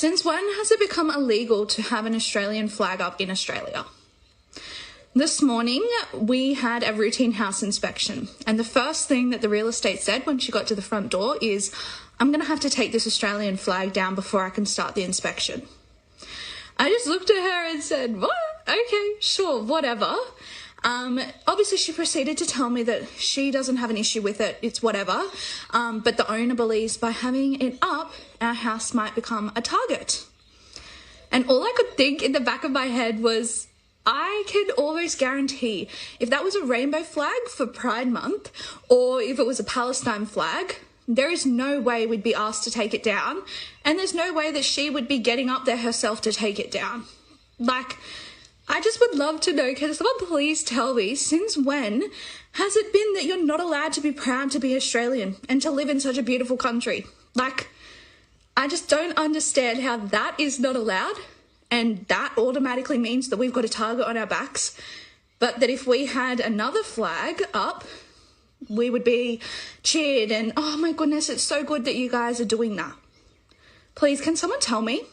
Since when has it become illegal to have an Australian flag up in Australia? This morning, we had a routine house inspection, and the first thing that the real estate said when she got to the front door is, "I'm going to have to take this Australian flag down before I can start the inspection." I just looked at her and said, "What? Okay, sure, whatever." Obviously, she proceeded to tell me that she doesn't have an issue with it, it's whatever, but the owner believes by having it up, our house might become a target. And all I could think in the back of my head was, I can almost guarantee if that was a rainbow flag for Pride Month, or if it was a Palestine flag, there is no way we'd be asked to take it down, and there's no way that she would be getting up there herself to take it down. I just would love to know, can someone please tell me, since when has it been that you're not allowed to be proud to be Australian and to live in such a beautiful country? I just don't understand how that is not allowed, and that automatically means that we've got a target on our backs, but that if we had another flag up, we would be cheered and, oh my goodness, it's so good that you guys are doing that. Please, can someone tell me?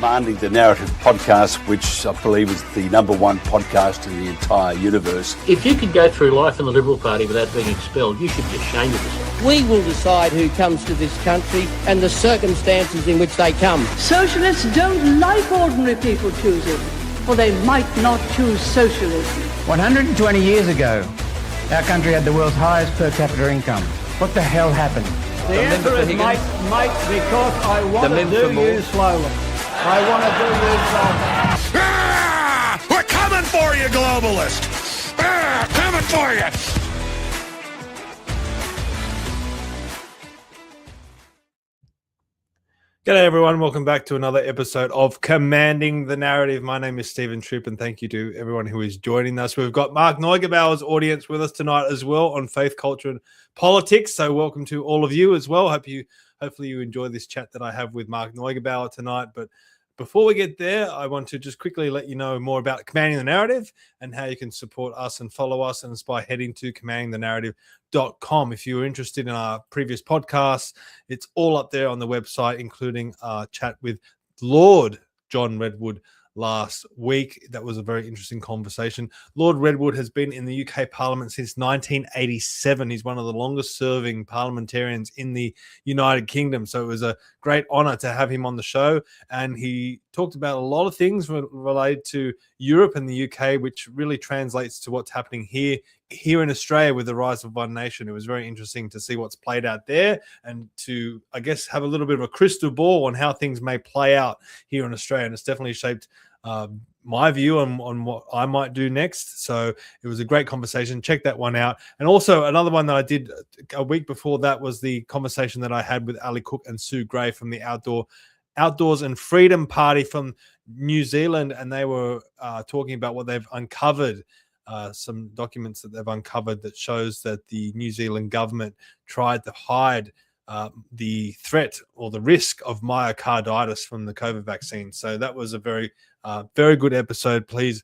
Commanding the Narrative podcast, which I believe is the #1 podcast in the entire universe. If you could go through life in the Liberal Party without being expelled, you should be ashamed of yourself. We will decide who comes to this country and the circumstances in which they come. Socialists don't like ordinary people choosing, or they might not choose socialism. 120 years ago, our country had the world's highest per capita income. What the hell happened? The answer is Mike, because I want to do you slowly. I want to do you slowly. We're coming for you, globalist! Coming for you! G'day everyone, welcome back to another episode of Commanding the Narrative. My name is Stephen Tripp, and thank you to everyone who is joining us. We've got Mark Neugebauer's audience with us tonight as well on faith, culture and politics, so welcome to all of you as well. Hopefully you enjoy this chat that I have with Mark Neugebauer tonight. But before we get there, I want to just quickly let you know more about Commanding the Narrative and how you can support us and follow us, and it's by heading to commandingthenarrative.com. If you're interested in our previous podcasts, it's all up there on the website, including our chat with Lord John Redwood last week. That was a very interesting conversation. Lord Redwood has been in the UK Parliament since 1987. He's one of the longest serving parliamentarians in the United Kingdom. So it was a great honor to have him on the show. And he talked about a lot of things related to Europe and the UK, which really translates to what's happening here in Australia with the rise of One Nation. It was very interesting to see what's played out there and to, I guess, have a little bit of a crystal ball on how things may play out here in Australia. And it's definitely shaped my view on what I might do next. So it was a great conversation. Check that one out. And also another one that I did a week before that was the conversation that I had with Ali Cook and Sue Gray from the Outdoors and Freedom Party from New Zealand. And they were talking about what they've uncovered, some documents that they've uncovered that shows that the New Zealand government tried to hide the threat or the risk of myocarditis from the COVID vaccine. So that was a very good episode. Please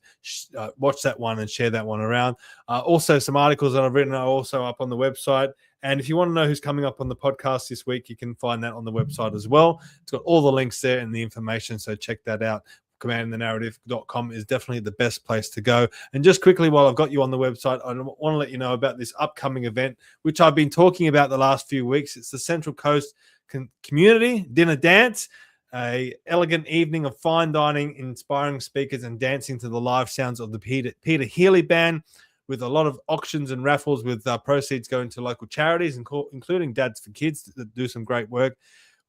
watch that one and share that one around. Also, some articles that I've written are also up on the website. And if you want to know who's coming up on the podcast this week, you can find that on the website as well. It's got all the links there and the information, so check that out. commandingthenarrative.com is definitely the best place to go. And just quickly, while I've got you on the website, I want to let you know about this upcoming event, which I've been talking about the last few weeks. It's the Central Coast Community Dinner Dance, a elegant evening of fine dining, inspiring speakers, and dancing to the live sounds of the Peter Healy Band, with a lot of auctions and raffles, with proceeds going to local charities, including Dads for Kids, that do some great work.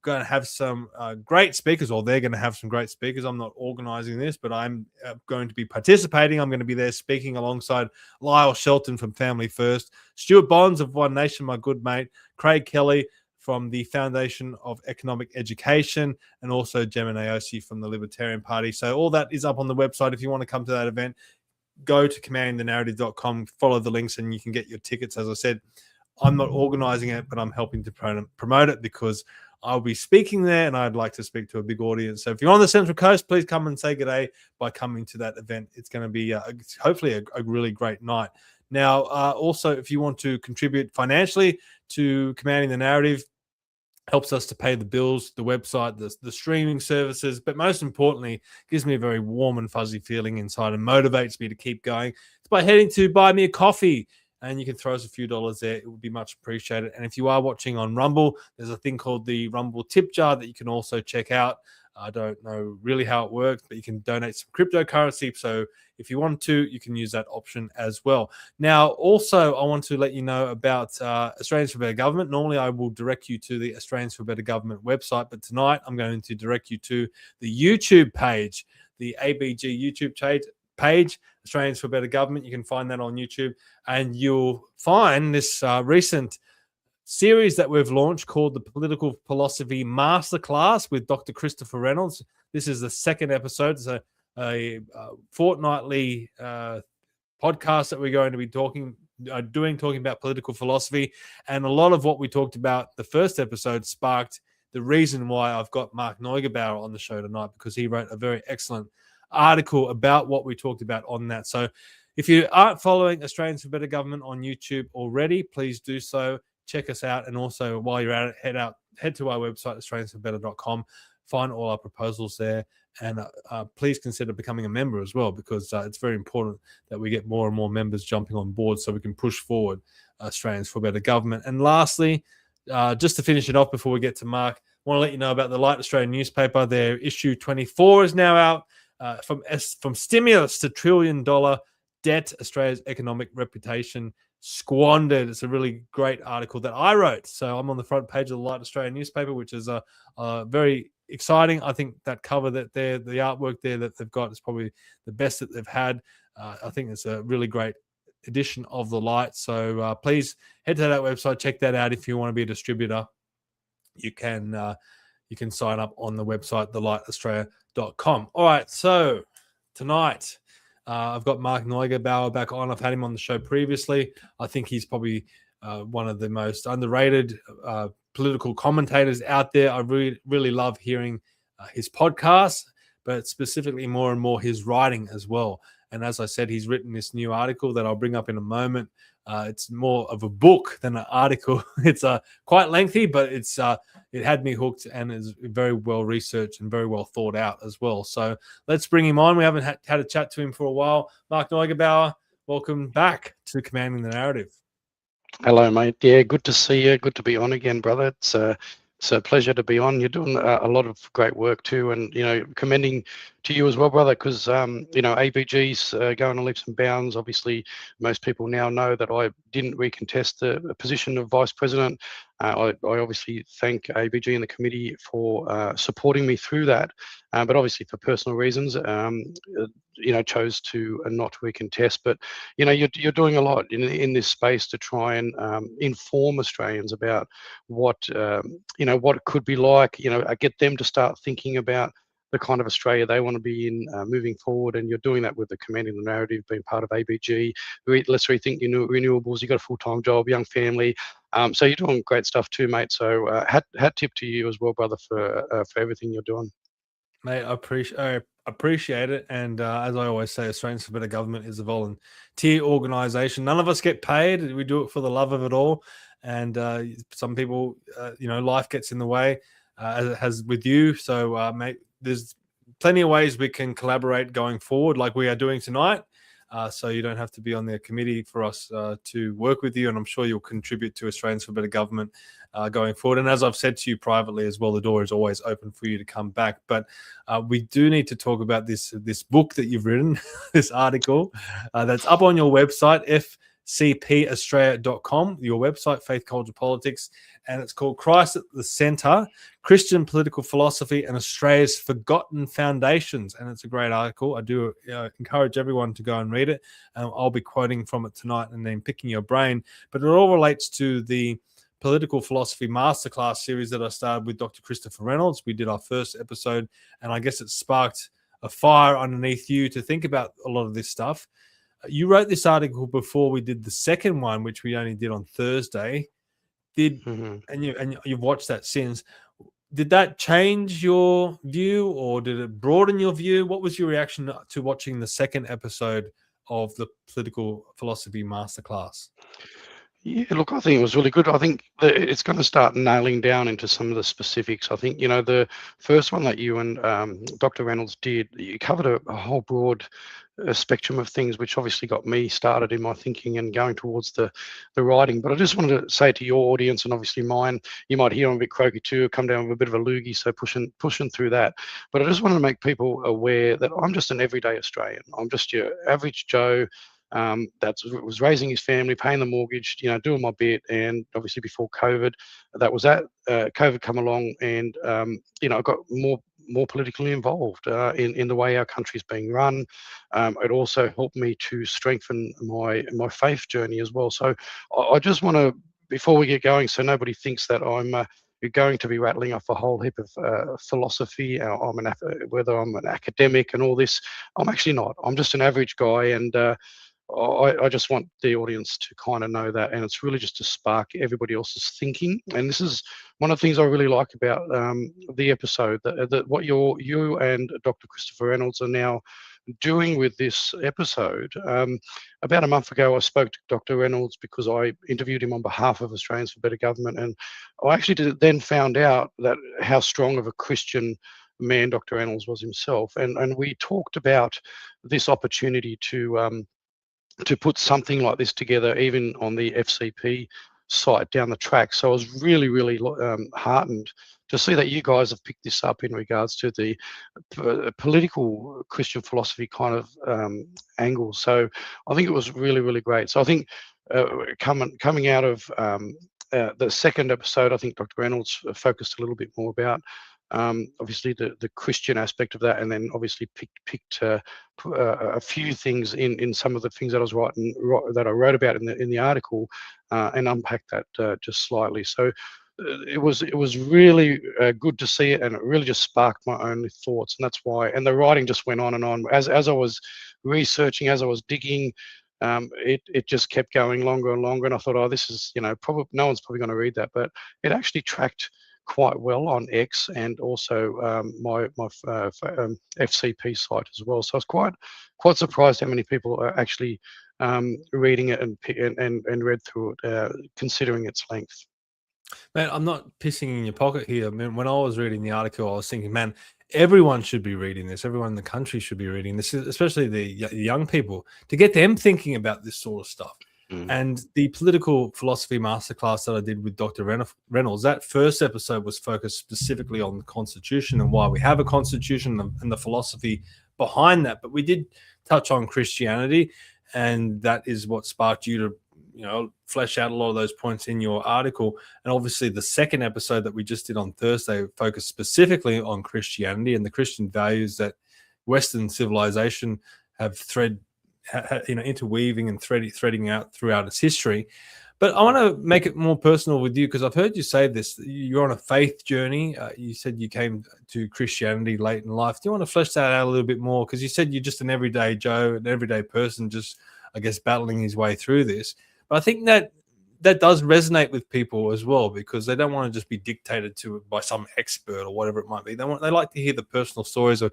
Going to have some great speakers, or they're going to have some great speakers. I'm not organizing this, but I'm going to be participating. I'm going to be there speaking alongside Lyle Shelton from Family First, Stuart Bonds of One Nation, my good mate, Craig Kelly from the Foundation of Economic Education, and also Gemma Naosi from the Libertarian Party. So all that is up on the website. If you want to come to that event, go to commandingthenarrative.com, follow the links, and you can get your tickets. As I said, I'm not organizing it, but I'm helping to promote it because I'll be speaking there and I'd like to speak to a big audience. So if you're on the Central Coast, please come and say good day by coming to that event. It's going to be hopefully a really great night. Now, also, if you want to contribute financially to Commanding the Narrative, helps us to pay the bills, the website, the streaming services, but most importantly, gives me a very warm and fuzzy feeling inside and motivates me to keep going. It's by heading to Buy Me a Coffee, and you can throw us a few dollars there. It would be much appreciated. And if you are watching on Rumble, there's a thing called the Rumble tip jar that you can also check out. I don't know really how it works, but you can donate some cryptocurrency. So if you want to, you can use that option as well. Now, also, I want to let you know about Australians for Better Government. Normally, I will direct you to the Australians for Better Government website, but tonight I'm going to direct you to the YouTube page, the ABG YouTube page, Australians for Better Government. You can find that on YouTube, and you'll find this recent series that we've launched called the Political Philosophy Masterclass with Dr. Christopher Reynolds. This is the second episode. It's a fortnightly podcast that we're going to be talking about political philosophy. And a lot of what we talked about the first episode sparked the reason why I've got Mark Neugebauer on the show tonight, because he wrote a very excellent article about what we talked about on that. So if you aren't following Australians for Better Government on YouTube already, please do so. Check us out. And also, while you're at it, head to our website, australiansforbetter.com. Find all our proposals there. And please consider becoming a member as well, because it's very important that we get more and more members jumping on board so we can push forward Australians for Better Government. And lastly, just to finish it off before we get to Mark, I want to let you know about the Light Australian newspaper. Their issue 24 is now out. From stimulus to $1 trillion debt, Australia's economic reputation squandered. It's a really great article that I wrote. So I'm on the front page of the Light Australian newspaper, which is very exciting. I think that cover that the artwork there that they've got is probably the best that they've had. I think it's a really great edition of the Light. So please head to that website, check that out. If you want to be a distributor, you can sign up on the website, thelightaustralia.com. All right, so tonight I've got Mark Neugebauer back on. I've had him on the show previously. I think he's probably one of the most underrated political commentators out there. I really love hearing his podcast, but specifically more and more his writing as well. And as I said, he's written this new article that I'll bring up in a moment. It's more of a book than an article. It's quite lengthy, but it had me hooked and is very well researched and very well thought out as well. So let's bring him on. We haven't had a chat to him for a while. Mark Neugebauer, welcome back to Commanding the Narrative. Hello, mate. Yeah, good to see you. Good to be on again, brother. It's a pleasure to be on. You're doing a lot of great work too, and commending to you as well, brother, because ABG's going on leaps and bounds. Obviously, most people now know that I didn't recontest the position of vice president. I obviously thank ABG and the committee for supporting me through that, but obviously for personal reasons, chose to not recontest. But you're doing a lot in this space to try and inform Australians about what what it could be like. Get them to start thinking about the kind of Australia they want to be in moving forward. And you're doing that with the Commanding the Narrative, being part of ABG. Let's rethink renewables. You've got a full-time job, young family. So you're doing great stuff too, mate. So hat tip to you as well, brother, for everything you're doing. Mate, I appreciate it. And as I always say, Australians for Better Government is a volunteer organisation. None of us get paid. We do it for the love of it all. And some people, life gets in the way, as it has with you. So, mate, there's plenty of ways we can collaborate going forward, like we are doing tonight. So you don't have to be on the committee for us to work with you. And I'm sure you'll contribute to Australians for Better Government going forward. And as I've said to you privately as well, the door is always open for you to come back. But we do need to talk about this book that you've written, this article that's up on your website, fcpaustralia.com, your website, Faith, Culture, Politics, and it's called Christ at the Centre, Christian Political Philosophy and Australia's Forgotten Foundations. And it's a great article. I do encourage everyone to go and read it. I'll be quoting from it tonight and then picking your brain. But it all relates to the Political Philosophy Masterclass series that I started with Dr. Christopher Reynolds. We did our first episode, and I guess it sparked a fire underneath you to think about a lot of this stuff. You wrote this article before we did the second one, which we only did on Thursday. And you've watched that since. Did that change your view, or did it broaden your view? What was your reaction to watching the second episode of the political philosophy masterclass? Yeah, look, I think it was really good. I think that it's going to start nailing down into some of the specifics. I think, the first one that you and Dr. Reynolds did, you covered a whole broad spectrum of things, which obviously got me started in my thinking and going towards the writing. But I just wanted to say to your audience, and obviously mine, you might hear I'm a bit croaky too, come down with a bit of a loogie, so pushing through that. But I just want to make people aware that I'm just an everyday Australian. I'm just your average Joe that was raising his family, paying the mortgage, doing my bit. And obviously before COVID, that was that. COVID come along, and I got more politically involved in the way our country's being run. It also helped me to strengthen my faith journey as well. So I just want to, before we get going, so nobody thinks that I'm going to be rattling off a whole heap of philosophy. Whether I'm an academic and all this, I'm actually not. I'm just an average guy, and I just want the audience to kind of know that, and it's really just to spark everybody else's thinking. And this is one of the things I really like about the episode, that what you and Dr. Christopher Reynolds are now doing with this episode. About a month ago, I spoke to Dr. Reynolds because I interviewed him on behalf of Australians for Better Government, and I actually then found out that how strong of a Christian man Dr. Reynolds was himself, and we talked about this opportunity to put something like this together, even on the FCP site down the track. So I was really, really heartened to see that you guys have picked this up in regards to the political Christian philosophy kind of angle. So I think it was really, really great. So I think coming out of the second episode, I think Dr. Reynolds focused a little bit more about obviously the Christian aspect of that, and then obviously picked a few things in some of the things that I was that I wrote about in the article, and unpacked that just slightly. So it was really good to see it, and it really just sparked my own thoughts, and that's why. And the writing just went on and on as I was researching, as I was digging. It just kept going longer and longer, and I thought, oh, this is probably no one's probably going to read that, but it actually tracked quite well on X, and also my FCP site as well. So I was quite surprised how many people are actually reading it and read through it, considering its length. Man, I'm not pissing in your pocket here. I mean, when I was reading the article, I was thinking, man, everyone should be reading this. Everyone in the country should be reading this, especially the young people, to get them thinking about this sort of stuff. And the political philosophy masterclass that I did with Dr. Reynolds, that first episode was focused specifically on the Constitution and why we have a Constitution and the philosophy behind that. But we did touch on Christianity, and that is what sparked you to flesh out a lot of those points in your article. And obviously the second episode that we just did on Thursday focused specifically on Christianity and the Christian values that Western civilization have interweaving and threading out throughout its history. But I want to make it more personal with you, because I've heard you say this. You're on a faith journey. You said you came to Christianity late in life. Do you want to flesh that out a little bit more? Because you said you're just an everyday Joe, an everyday person, just, I guess, battling his way through this. But I think that does resonate with people as well, because they don't want to just be dictated to by some expert or whatever it might be. They like to hear the personal stories of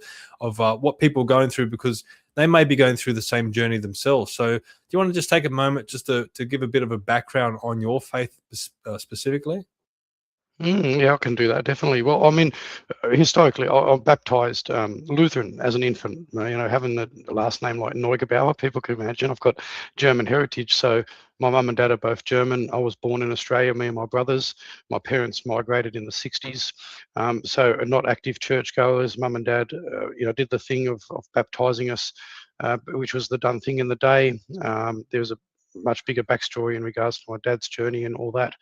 what people are going through, because they may be going through the same journey themselves. So do you want to just take a moment just to give a bit of a background on your faith specifically? Yeah, I can do that, definitely. Well, I mean, historically, I'm baptized Lutheran as an infant. Having the last name like Neugebauer, people can imagine. I've got German heritage, so my mum and dad are both German. I was born in Australia, me and my brothers. My parents migrated in the 60s, so not active churchgoers. Mum and dad, did the thing of baptizing us, which was the done thing in the day. There was a much bigger backstory in regards to my dad's journey and all that.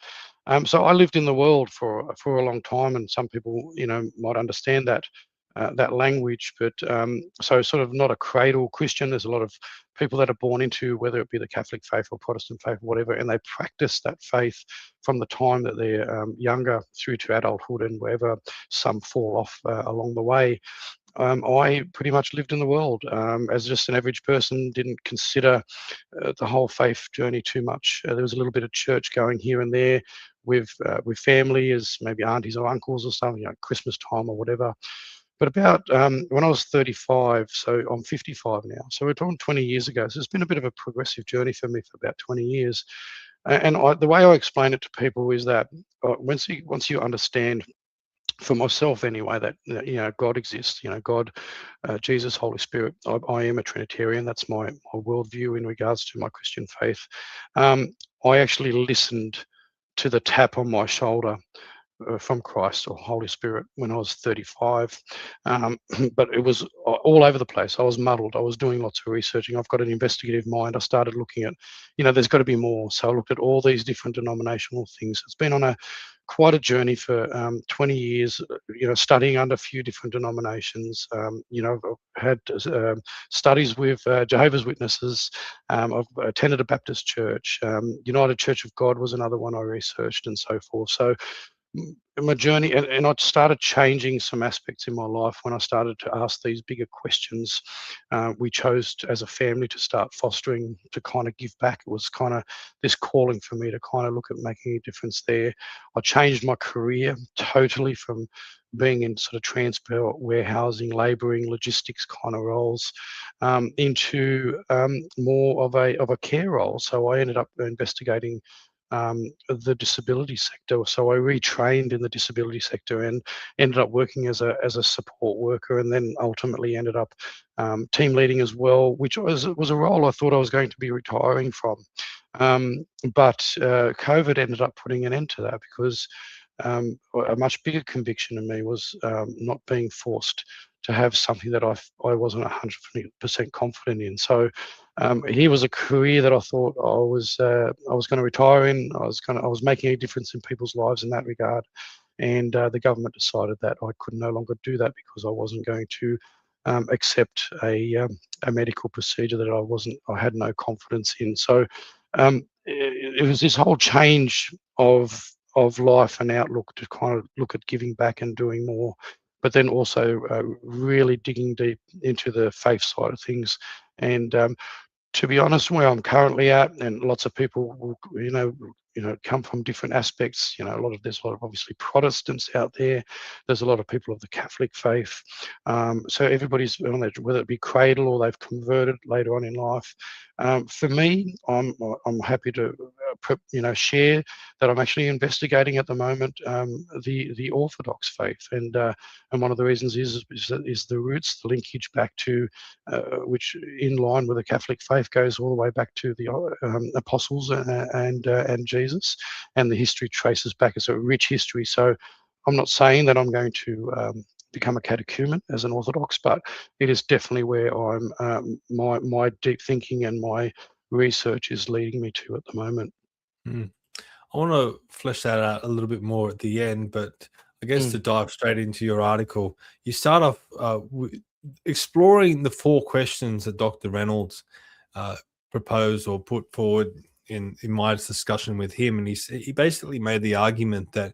So I lived in the world for a long time, and some people, might understand that language, but so sort of not a cradle Christian. There's a lot of people that are born into, whether it be the Catholic faith or Protestant faith or whatever, and they practice that faith from the time that they're younger through to adulthood, and wherever some fall off along the way. I pretty much lived in the world as just an average person, didn't consider the whole faith journey too much. There was a little bit of church going here and there with family, as maybe aunties or uncles or something, Christmas time or whatever. But about when I was 35, so I'm 55 now. So we're talking 20 years ago. So it's been a bit of a progressive journey for me for about 20 years. And the way I explain it to people is that once you understand, for myself anyway, that God exists, God, Jesus, Holy Spirit. I am a Trinitarian. That's my worldview in regards to my Christian faith. I actually listened to the tap on my shoulder from Christ or Holy Spirit when I was 35. But it was all over the place. I was muddled. I was doing lots of researching. I've got an investigative mind. I started looking at, there's got to be more. So I looked at all these different denominational things. It's been on quite a journey for 20 years, studying under a few different denominations. I've had studies with Jehovah's Witnesses. I've attended a Baptist church. United Church of God was another one I researched, and so forth. So my journey, and I started changing some aspects in my life when I started to ask these bigger questions. We chose as a family to start fostering, to kind of give back. It was kind of this calling for me to kind of look at making a difference there. I changed my career totally from being in sort of transport, warehousing, labouring, logistics kind of roles, into more of a care role. So I ended up investigating the disability sector. So I retrained in the disability sector and ended up working as a support worker, and then ultimately ended up team leading as well, which was a role I thought I was going to be retiring from. But COVID ended up putting an end to that, because a much bigger conviction in me was not being forced to have something that I wasn't 100% confident in. So here was a career that I thought I was going to retire in. I was making a difference in people's lives in that regard, and the government decided that I could no longer do that because I wasn't going to accept a medical procedure that I had no confidence in. So it was this whole change of life and outlook to kind of look at giving back and doing more, but then also really digging deep into the faith side of things. And to be honest, where I'm currently at, and lots of people will, come from different aspects. There's a lot of obviously Protestants out there. There's a lot of people of the Catholic faith. So everybody's, whether it be cradle or they've converted later on in life. For me, I'm happy to share that I'm actually investigating at the moment the Orthodox faith, and one of the reasons is the roots, the linkage back to which, in line with the Catholic faith, goes all the way back to the apostles and Jesus, and the history traces back. It's a rich history. So I'm not saying that I'm going to become a catechumen as an Orthodox, but it is definitely where I'm my deep thinking and my research is leading me to at the moment. I want to flesh that out a little bit more at the end, but I guess to dive straight into your article, you start off exploring the 4 questions that Dr. Reynolds proposed or put forward in my discussion with him. And he basically made the argument that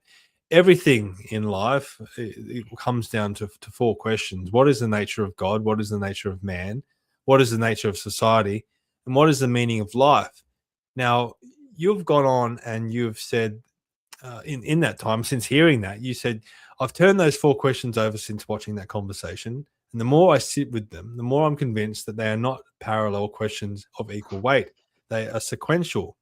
everything in life, it comes down to 4 questions. What is the nature of God? What is the nature of man? What is the nature of society? And what is the meaning of life? Now, you've gone on and you've said in that time, since hearing that, you said, I've turned those 4 questions over since watching that conversation. And the more I sit with them, the more I'm convinced that they are not parallel questions of equal weight. They are sequential.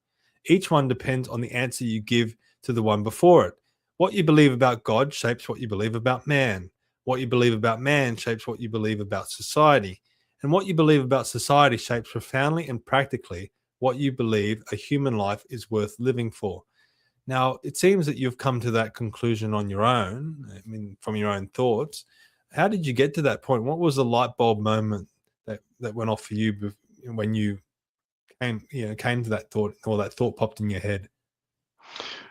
Each one depends on the answer you give to the one before it. What you believe about God shapes what you believe about man. What you believe about man shapes what you believe about society. And what you believe about society shapes profoundly and practically what you believe a human life is worth living for. Now, it seems that you've come to that conclusion on your own, from your own thoughts. How did you get to that point? What was the light bulb moment that went off for you when you came to that thought, or that thought popped in your head?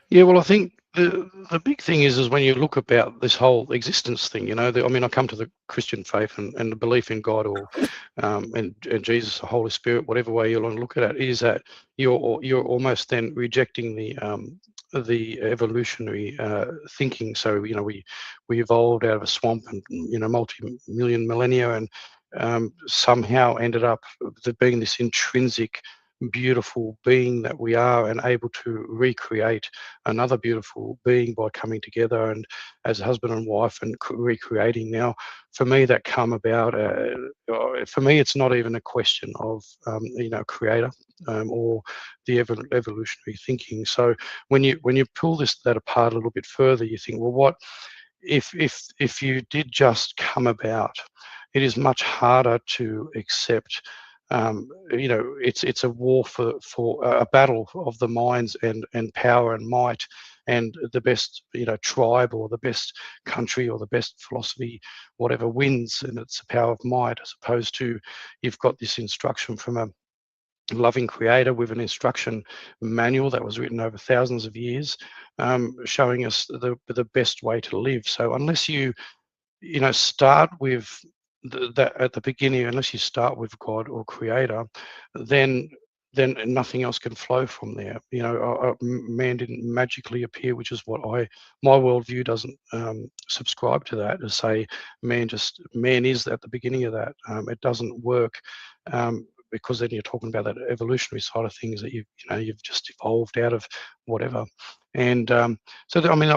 Yeah, well, I think the big thing is when you look about this whole existence thing, I come to the Christian faith and the belief in God, or and Jesus, the Holy Spirit, whatever way you want to look at it, is that you're almost then rejecting the evolutionary thinking. So we evolved out of a swamp and multi-million millennia, and somehow ended up being this intrinsic beautiful being that we are, and able to recreate another beautiful being by coming together and as husband and wife and recreating. Now, for me, that come about. For me, it's not even a question of creator or the evolutionary thinking. So when you pull that apart a little bit further, you think, well, what if you did just come about? It is much harder to accept. It's a war for a battle of the minds and power and might, and the best tribe or the best country or the best philosophy, whatever wins, and it's the power of might, as opposed to you've got this instruction from a loving creator with an instruction manual that was written over thousands of years, showing us the best way to live. So unless you start with that at the beginning, unless you start with God or creator, then nothing else can flow from there. Man didn't magically appear, which is what my worldview doesn't subscribe to that, to say man is at the beginning of that. It doesn't work, because then you're talking about that evolutionary side of things, that you've just evolved out of whatever. And I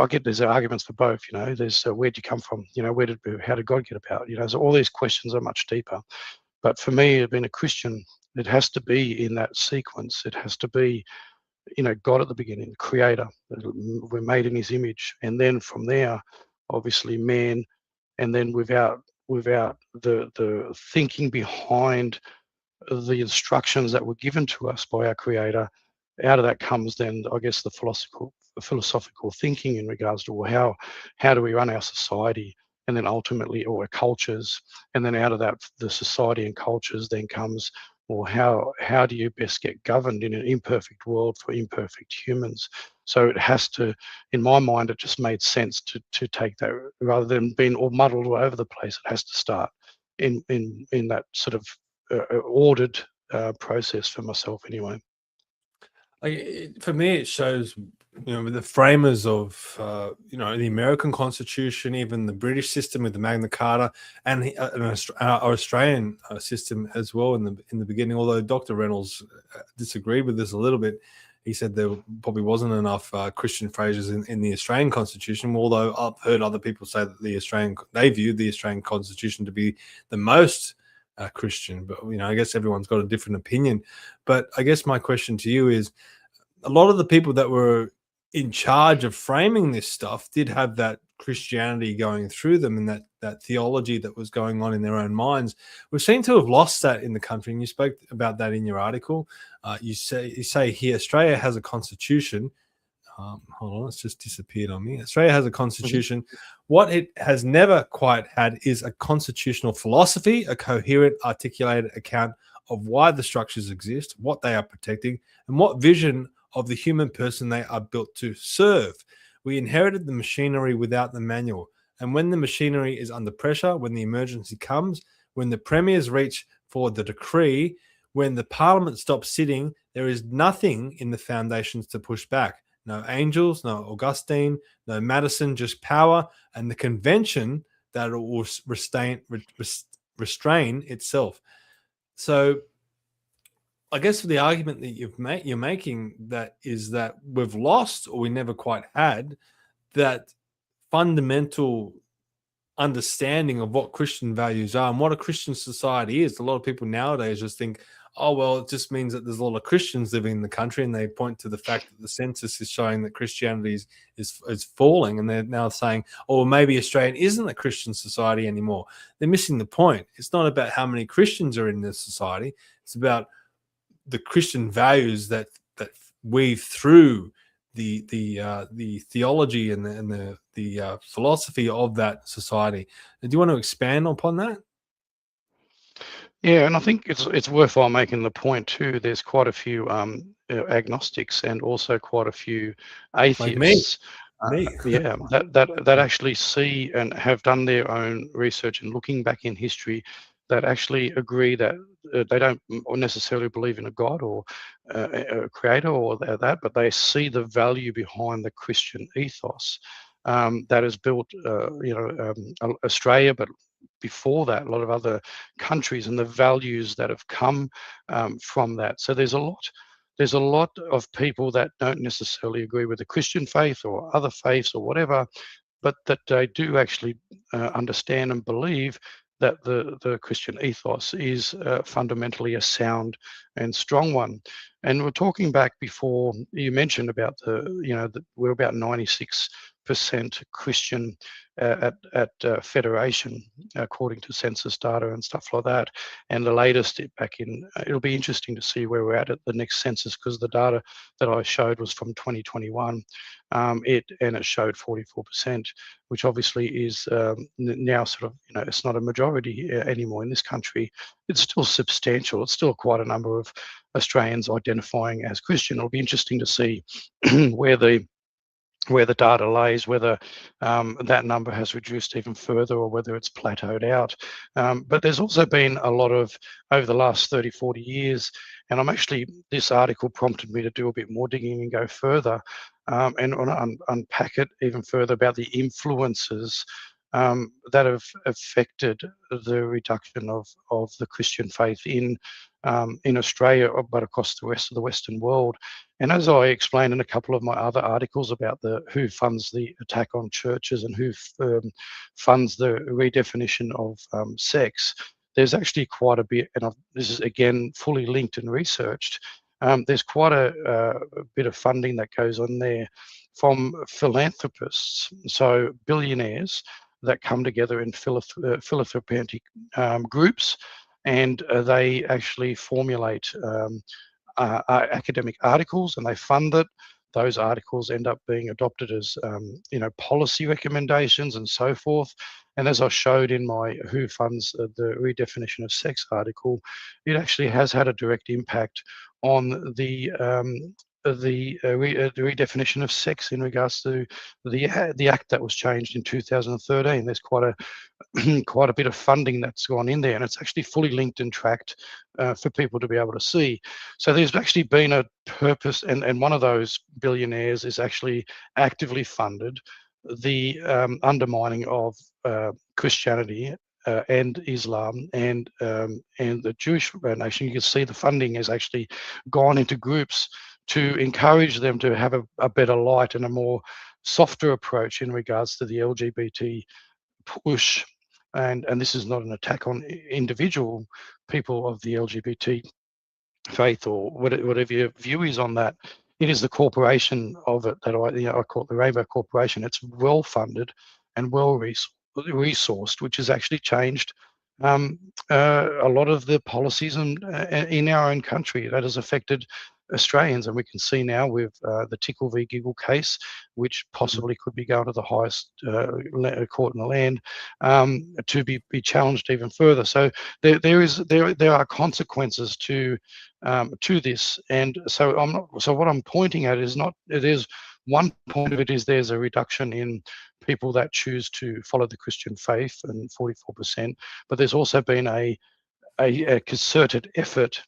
get there's arguments for both. There's where'd you come from? How did God get about? So all these questions are much deeper. But for me, being a Christian, it has to be in that sequence. It has to be, God at the beginning, the creator. We're made in his image. And then from there, obviously man, and then without the thinking behind the instructions that were given to us by our creator, out of that comes then, I guess, the philosophical thinking in regards to, well, how do we run our society, and then ultimately, or our cultures, and then out of that, the society and cultures then comes, well, how do you best get governed in an imperfect world for imperfect humans? So it has to, in my mind, it just made sense to take that, rather than being all muddled all over the place. It has to start in that sort of ordered process for myself, anyway. For me, it shows, with the framers of, the American Constitution, even the British system with the Magna Carta, and our Australian system as well in the beginning. Although Dr. Reynolds disagreed with this a little bit, he said there probably wasn't enough Christian phrases in the Australian Constitution. Although I've heard other people say that they viewed the Australian Constitution to be the most Christian, but I guess everyone's got a different opinion. But I guess my question to you is, a lot of the people that were in charge of framing this stuff did have that Christianity going through them, and that theology that was going on in their own minds. We seem to have lost that in the country, and you spoke about that in your article. You say here Australia has a constitution. Hold on, it's just disappeared on me. Australia has a constitution. What it has never quite had is a constitutional philosophy, a coherent, articulated account of why the structures exist, what they are protecting, and what vision of the human person they are built to serve. We inherited the machinery without the manual. And when the machinery is under pressure, when the emergency comes, when the premiers reach for the decree, when the parliament stops sitting, there is nothing in the foundations to push back. No angels, no Augustine, no Madison, just power and the convention that it will restrain itself. So I guess for the argument that you're making, that is that we've lost, or we never quite had, that fundamental understanding of what Christian values are and what a Christian society is. A lot of people nowadays just think, oh, well, it just means that there's a lot of Christians living in the country, and they point to the fact that the census is showing that Christianity is falling, and they're now saying, oh, well, maybe Australia isn't a Christian society anymore. They're missing the point. It's not about how many Christians are in this society. It's about the Christian values that weave through the theology and the philosophy of that society. Do you want to expand upon that? Yeah, and I think it's worthwhile making the point too. There's quite a few agnostics and also quite a few atheists. Like me. Yeah, that actually see and have done their own research and looking back in history, that actually agree that they don't necessarily believe in a God or a creator or that, but they see the value behind the Christian ethos that has built, Australia, but before that, a lot of other countries, and the values that have come from that. So there's a lot of people that don't necessarily agree with the Christian faith or other faiths or whatever, but that they do actually understand and believe that the Christian ethos is fundamentally a sound and strong one. And we're talking back before, you mentioned about that we're about 96% Christian at Federation, according to census data and stuff like that. And the latest it'll be interesting to see where we're at the next census, because the data that I showed was from 2021. It showed 44%, which obviously is now sort of, it's not a majority anymore in this country. It's still substantial. It's still quite a number of Australians identifying as Christian. It'll be interesting to see where the data lays, whether that number has reduced even further or whether it's plateaued out. But there's also been a lot of, over the last 30, 40 years, and this article prompted me to do a bit more digging and go further and unpack it even further about the influences that have affected the reduction of the Christian faith in Australia, but across the rest of the Western world. And as I explained in a couple of my other articles about who funds the attack on churches and who funds the redefinition of sex, there's actually quite a bit, and this is again fully linked and researched. There's quite a bit of funding that goes on there from philanthropists, so billionaires that come together in philanthropic groups, and they actually formulate academic articles, and they fund it. Those articles end up being adopted as policy recommendations and so forth. And as I showed in my Who Funds the Redefinition of Sex article, it actually has had a direct impact on the redefinition of sex in regards to the act that was changed in 2013. There's quite a bit of funding that's gone in there, and it's actually fully linked and tracked for people to be able to see. So there's actually been a purpose, and one of those billionaires is actually actively funded the undermining of Christianity and Islam and the Jewish nation. You can see the funding has actually gone into groups to encourage them to have a better light and a more softer approach in regards to the LGBT push. And this is not an attack on individual people of the LGBT faith or whatever your view is on that. It is the corporation of it that I call it the Rainbow Corporation. It's well funded and well resourced, which has actually changed a lot of the policies in our own country that has affected Australians. And we can see now with the Tickle v Giggle case, which possibly could be going to the highest court in the land, to be challenged even further. So there are consequences to this. And so what I'm pointing at is not, it is one point of it is there's a reduction in people that choose to follow the Christian faith, and 44%, but there's also been a concerted effort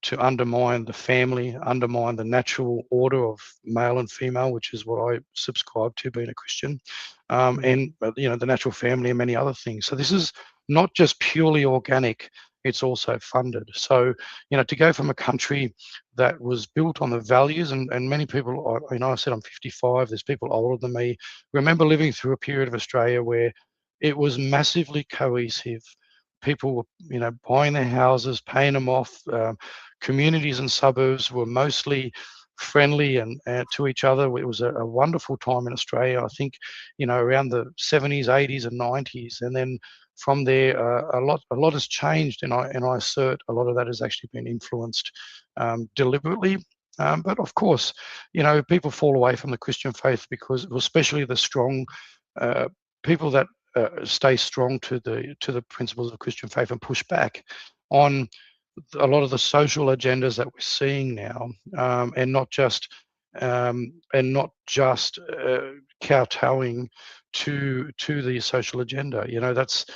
to undermine the family, undermine the natural order of male and female, which is what I subscribe to, being a Christian, and the natural family and many other things. So this is not just purely organic, it's also funded. So, to go from a country that was built on the values, and many people, I said I'm 55, there's people older than me, remember living through a period of Australia where it was massively cohesive. People were, buying their houses, paying them off. Communities and suburbs were mostly friendly and to each other. It was a wonderful time in Australia. I think, around the 70s, 80s, and 90s, and then from there, a lot has changed, and I assert a lot of that has actually been influenced deliberately. But of course, people fall away from the Christian faith because, especially the strong people that stay strong to the principles of Christian faith and push back on a lot of the social agendas that we're seeing now, and not just kowtowing to the social agenda. That's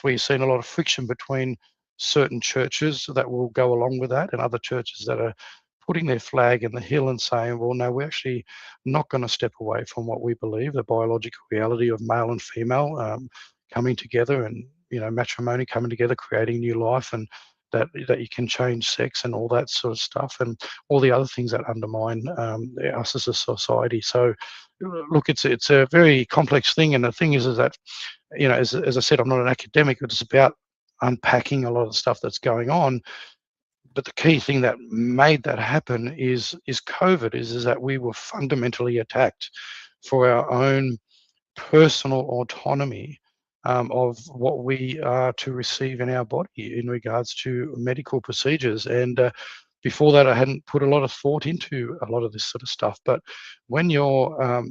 where you're seeing a lot of friction between certain churches that will go along with that, and other churches that are putting their flag in the hill and saying, well, no, we're actually not going to step away from what we believe, the biological reality of male and female coming together, and matrimony coming together, creating new life, and that you can change sex and all that sort of stuff, and all the other things that undermine us as a society. So look, it's a very complex thing, and the thing is that as I said, I'm not an academic, but it's about unpacking a lot of the stuff that's going on. But the key thing that made that happen is COVID, is that we were fundamentally attacked for our own personal autonomy of what we are to receive in our body in regards to medical procedures. And before that, I hadn't put a lot of thought into a lot of this sort of stuff. But when your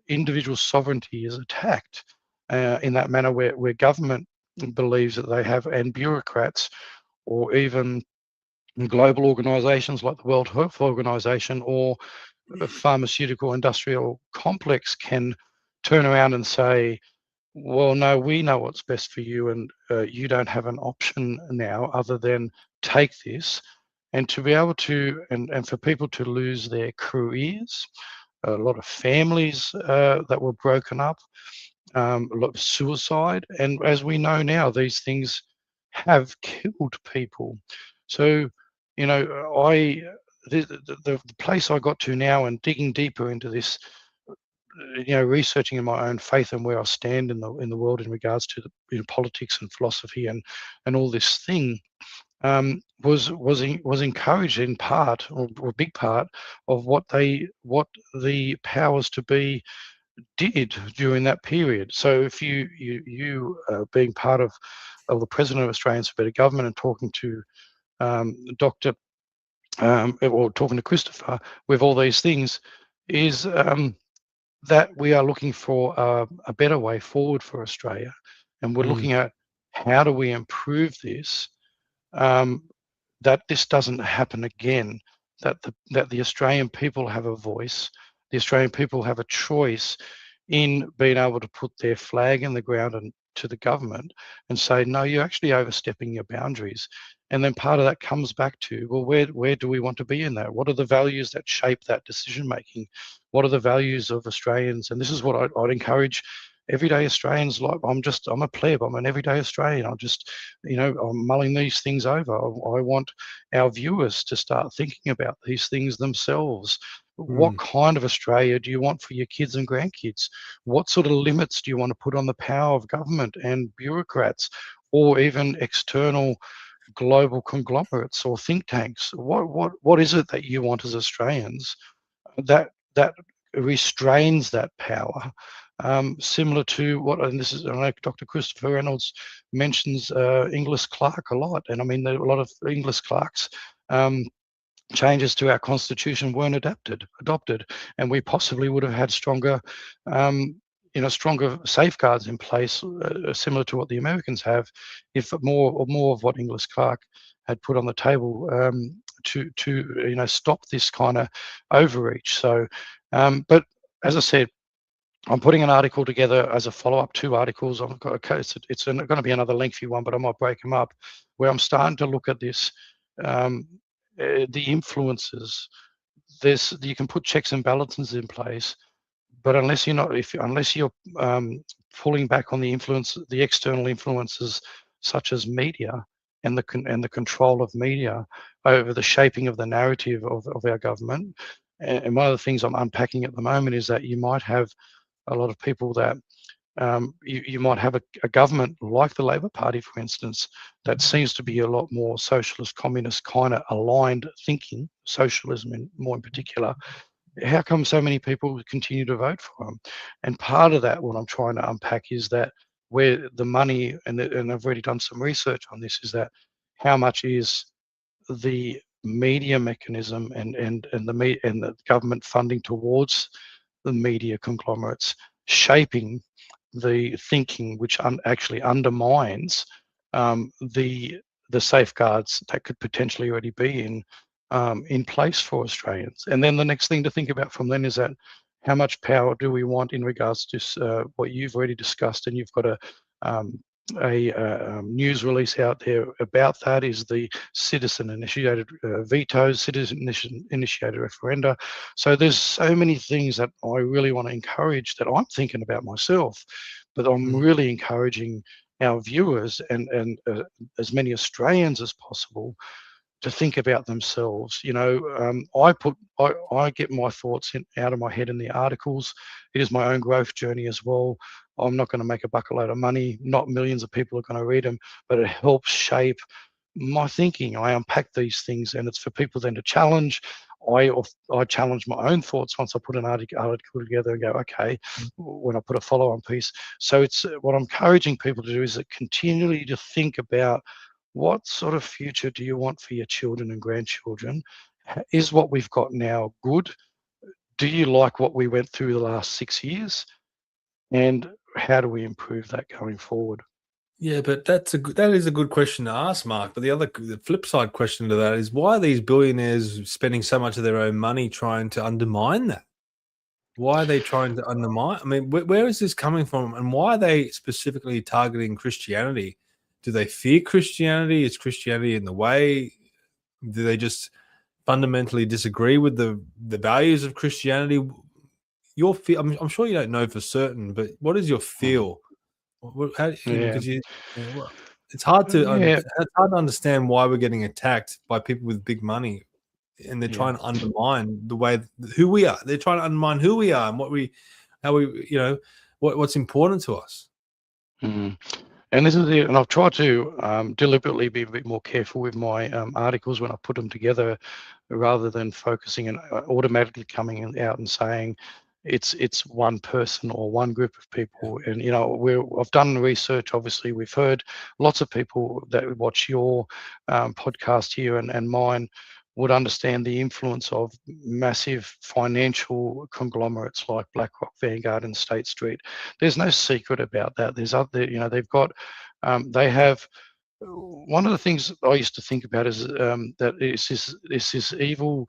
individual sovereignty is attacked in that manner, where government believes that they have, and bureaucrats, or even global organizations like the World Health Organization or a pharmaceutical industrial complex can turn around and say, well, no, we know what's best for you, and you don't have an option now other than take this. And to be able to, and for people to lose their careers, a lot of families that were broken up, a lot of suicide. And as we know now, these things have killed people. So, the place I got to now, and digging deeper into this, researching in my own faith and where I stand in the world in regards to the politics and philosophy and all this thing, was encouraged in part, or a big part, of what the powers to be did during that period. So if you being part of the President of Australians for Better Government, and talking to Dr. Or talking to Christopher with all these things, is that we are looking for a better way forward for Australia, and we're looking at how do we improve this, that this doesn't happen again, that the Australian people have a voice, the Australian people have a choice in being able to put their flag in the ground and to the government and say, no, you're actually overstepping your boundaries. And then part of that comes back to, well, where do we want to be in that? What are the values that shape that decision making? What are the values of Australians? And this is what I'd encourage everyday Australians. Like, I'm a pleb, I'm an everyday Australian. I'm mulling these things over. I want our viewers to start thinking about these things themselves. What kind of Australia do you want for your kids and grandkids? What sort of limits do you want to put on the power of government and bureaucrats, or even external global conglomerates or think tanks? What is it that you want as Australians that restrains that power? Similar to what, and this is, I know Dr. Christopher Reynolds mentions Inglis Clark a lot, and I mean, there are a lot of Inglis Clark's changes to our constitution weren't adopted, and we possibly would have had stronger safeguards in place, similar to what the Americans have, if more of what Inglis Clark had put on the table to stop this kind of overreach. So, but as I said, I'm putting an article together as a follow-up, 2 articles. I've got it's going to be another lengthy one, but I might break them up, where I'm starting to look at this. The influences. You can put checks and balances in place, but unless you're pulling back on the external influences, such as media and the control of media over the shaping of the narrative of our government. And one of the things I'm unpacking at the moment is that you might have a lot of people that you might have a government like the Labor Party, for instance, that seems to be a lot more socialist, communist kind of aligned thinking, socialism more in particular. How come so many people continue to vote for them? And part of that, what I'm trying to unpack, is that where the money, and I've already done some research on this, is that how much is the media mechanism and the government funding towards the media conglomerates shaping the thinking, which actually undermines the safeguards that could potentially already be in place for Australians. And then the next thing to think about from then is that how much power do we want in regards to what you've already discussed, and you've got a news release out there about that, is the citizen-initiated vetoes, citizen-initiated referenda. So there's so many things that I really want to encourage, that I'm thinking about myself, But I'm really encouraging our viewers and as many Australians as possible to think about themselves. I get my thoughts out of my head in the articles. It is my own growth journey as well. I'm not going to make a bucket load of money. Not millions of people are going to read them, but it helps shape my thinking. I unpack these things, and it's for people then to challenge. I challenge my own thoughts once I put an article together and go, okay, when I put a follow-on piece. So it's what I'm encouraging people to do is that continually to think about what sort of future do you want for your children and grandchildren? Is what we've got now good? Do you like what we went through the last 6 years? And how do we improve that going forward? Yeah, but that is a good question to ask, Mark. But the flip side question to that is, why are these billionaires spending so much of their own money trying to undermine that? Why are they trying to undermine? I mean, where is this coming from, and why are they specifically targeting Christianity? Do they fear Christianity? Is Christianity in the way? Do they just fundamentally disagree with the values of Christianity? I'm sure you don't know for certain, but what is your feel? Because it's hard to understand why we're getting attacked by people with big money, and they're trying to undermine who we are. They're trying to undermine who we are and what's important to us. And this is and I've tried to deliberately be a bit more careful with my articles when I put them together, rather than focusing and automatically coming out and saying it's one person or one group of people. And I've done research. Obviously, we've heard lots of people that watch your podcast here and mine would understand the influence of massive financial conglomerates like BlackRock, Vanguard, and State Street. There's no secret about that. There's other, they've got, they have. One of the things I used to think about is that it's this evil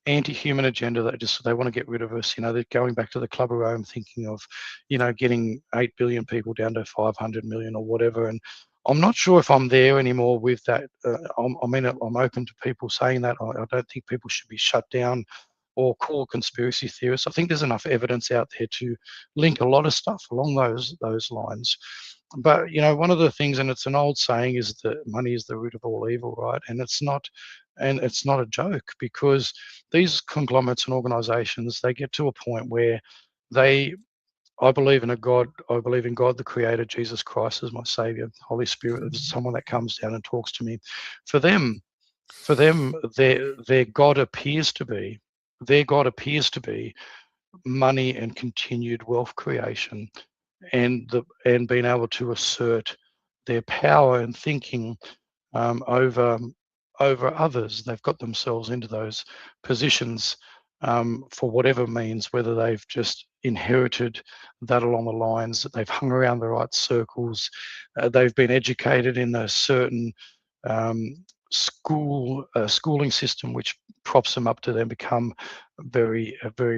anti-human agenda that they want to get rid of us. They're going back to the Club of Rome, thinking of, getting 8 billion people down to 500 million or whatever. And I'm not sure if I'm there anymore with that. I'm open to people saying that. I don't think people should be shut down or called conspiracy theorists. I think there's enough evidence out there to link a lot of stuff along those lines. But one of the things, and it's an old saying, is that money is the root of all evil, right? And it's not a joke, because these conglomerates and organizations, they get to a point where I believe in God, the Creator, Jesus Christ as my Savior, Holy Spirit is someone that comes down and talks to me. For them, their God appears to be money and continued wealth creation, and being able to assert their power and thinking over others. They've got themselves into those positions for whatever means, whether they've just inherited that along the lines, that they've hung around the right circles, they've been educated in a certain schooling system which props them up to then become very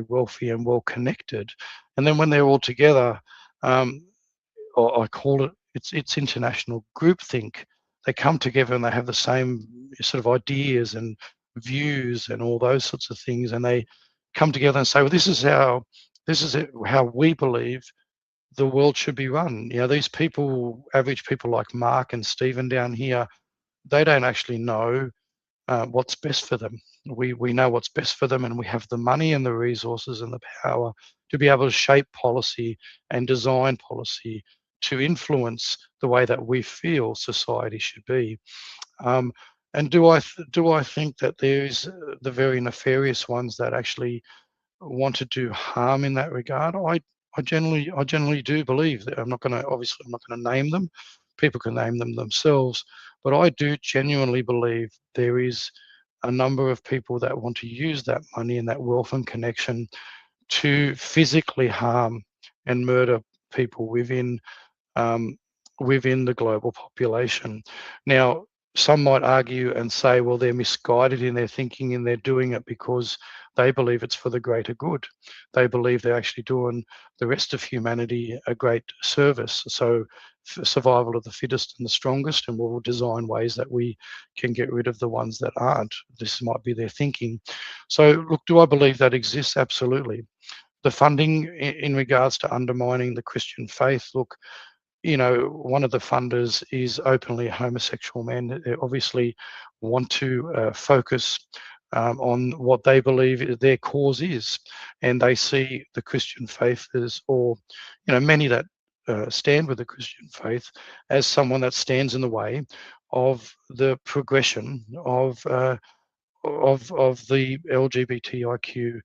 wealthy and well connected. And then when they're all together, or I call it's international groupthink. They come together and they have the same sort of ideas and views and all those sorts of things, and they come together and say, well, this is how we believe the world should be run. These people, average people like Mark and Stephen down here, they don't actually know what's best for them. We know what's best for them, and we have the money and the resources and the power to be able to shape policy and design policy to influence the way that we feel society should be. And do I think that there's the very nefarious ones that actually want to do harm in that regard? I generally do believe that. I'm not going to name them. People can name them themselves, but I do genuinely believe there is a number of people that want to use that money and that wealth and connection to physically harm and murder people within the global population. Now, some might argue and say, well, they're misguided in their thinking, and they're doing it because they believe it's for the greater good. They believe they're actually doing the rest of humanity a great service. So survival of the fittest and the strongest, and we'll design ways that we can get rid of the ones that aren't. This might be their thinking. So look, do I believe that exists? Absolutely. the funding in regards to undermining the Christian faith. Look, one of the funders is openly homosexual men. They obviously want to focus on what they believe their cause is, and they see the Christian faith as, or many that stand with the Christian faith as someone that stands in the way of the progression of the LGBTIQ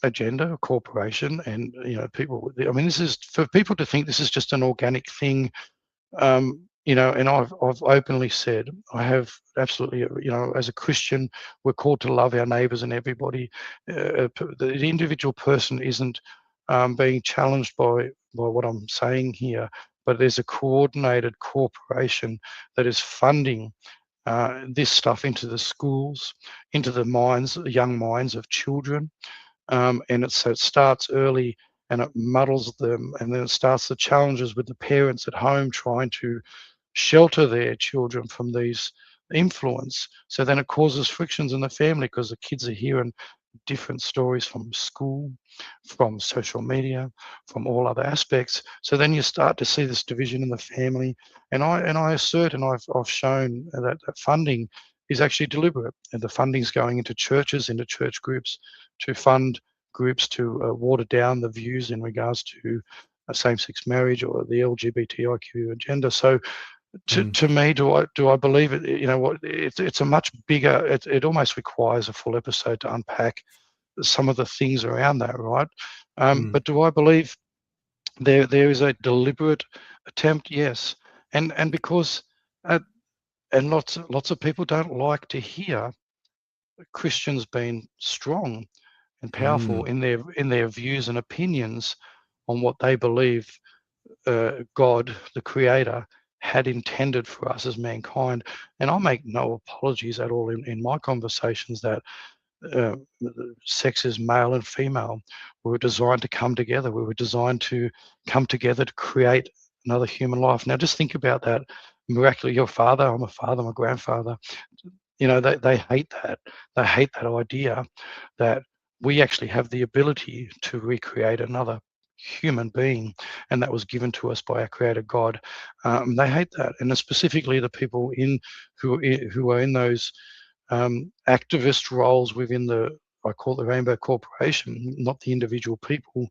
agenda, corporation, and people. I mean, this is for people to think this is just an organic thing. And I've openly said I have absolutely, as a Christian, we're called to love our neighbours and everybody. The individual person isn't being challenged by what I'm saying here, but there's a coordinated corporation that is funding this stuff into the schools, into the young minds of children, and so it starts early and it muddles them, and then it starts the challenges with the parents at home trying to shelter their children from these influence. So then it causes frictions in the family because the kids are hearing different stories from school, from social media, from all other aspects. So then you start to see this division in the family. And I assert, and I've shown that funding is actually deliberate, and the funding's going into churches, into church groups, to fund groups to water down the views in regards to same-sex marriage or the LGBTIQ agenda. So to me, do I believe it? It's a much bigger. It almost requires a full episode to unpack some of the things around that, right? But do I believe there is a deliberate attempt? Yes, and because and lots of people don't like to hear Christians being strong and powerful in their views and opinions on what they believe God, the Creator, had intended for us as mankind. And I make no apologies at all in my conversations that sex is male and female. We were designed to come together. We were designed to come together to create another human life. Now, just think about that. Miraculously, your father, I'm a father, my grandfather, they hate that. They hate that idea that we actually have the ability to recreate another human being, and that was given to us by our Creator God. They hate that, and specifically the people who are in those activist roles within I call it the Rainbow Corporation, not the individual people,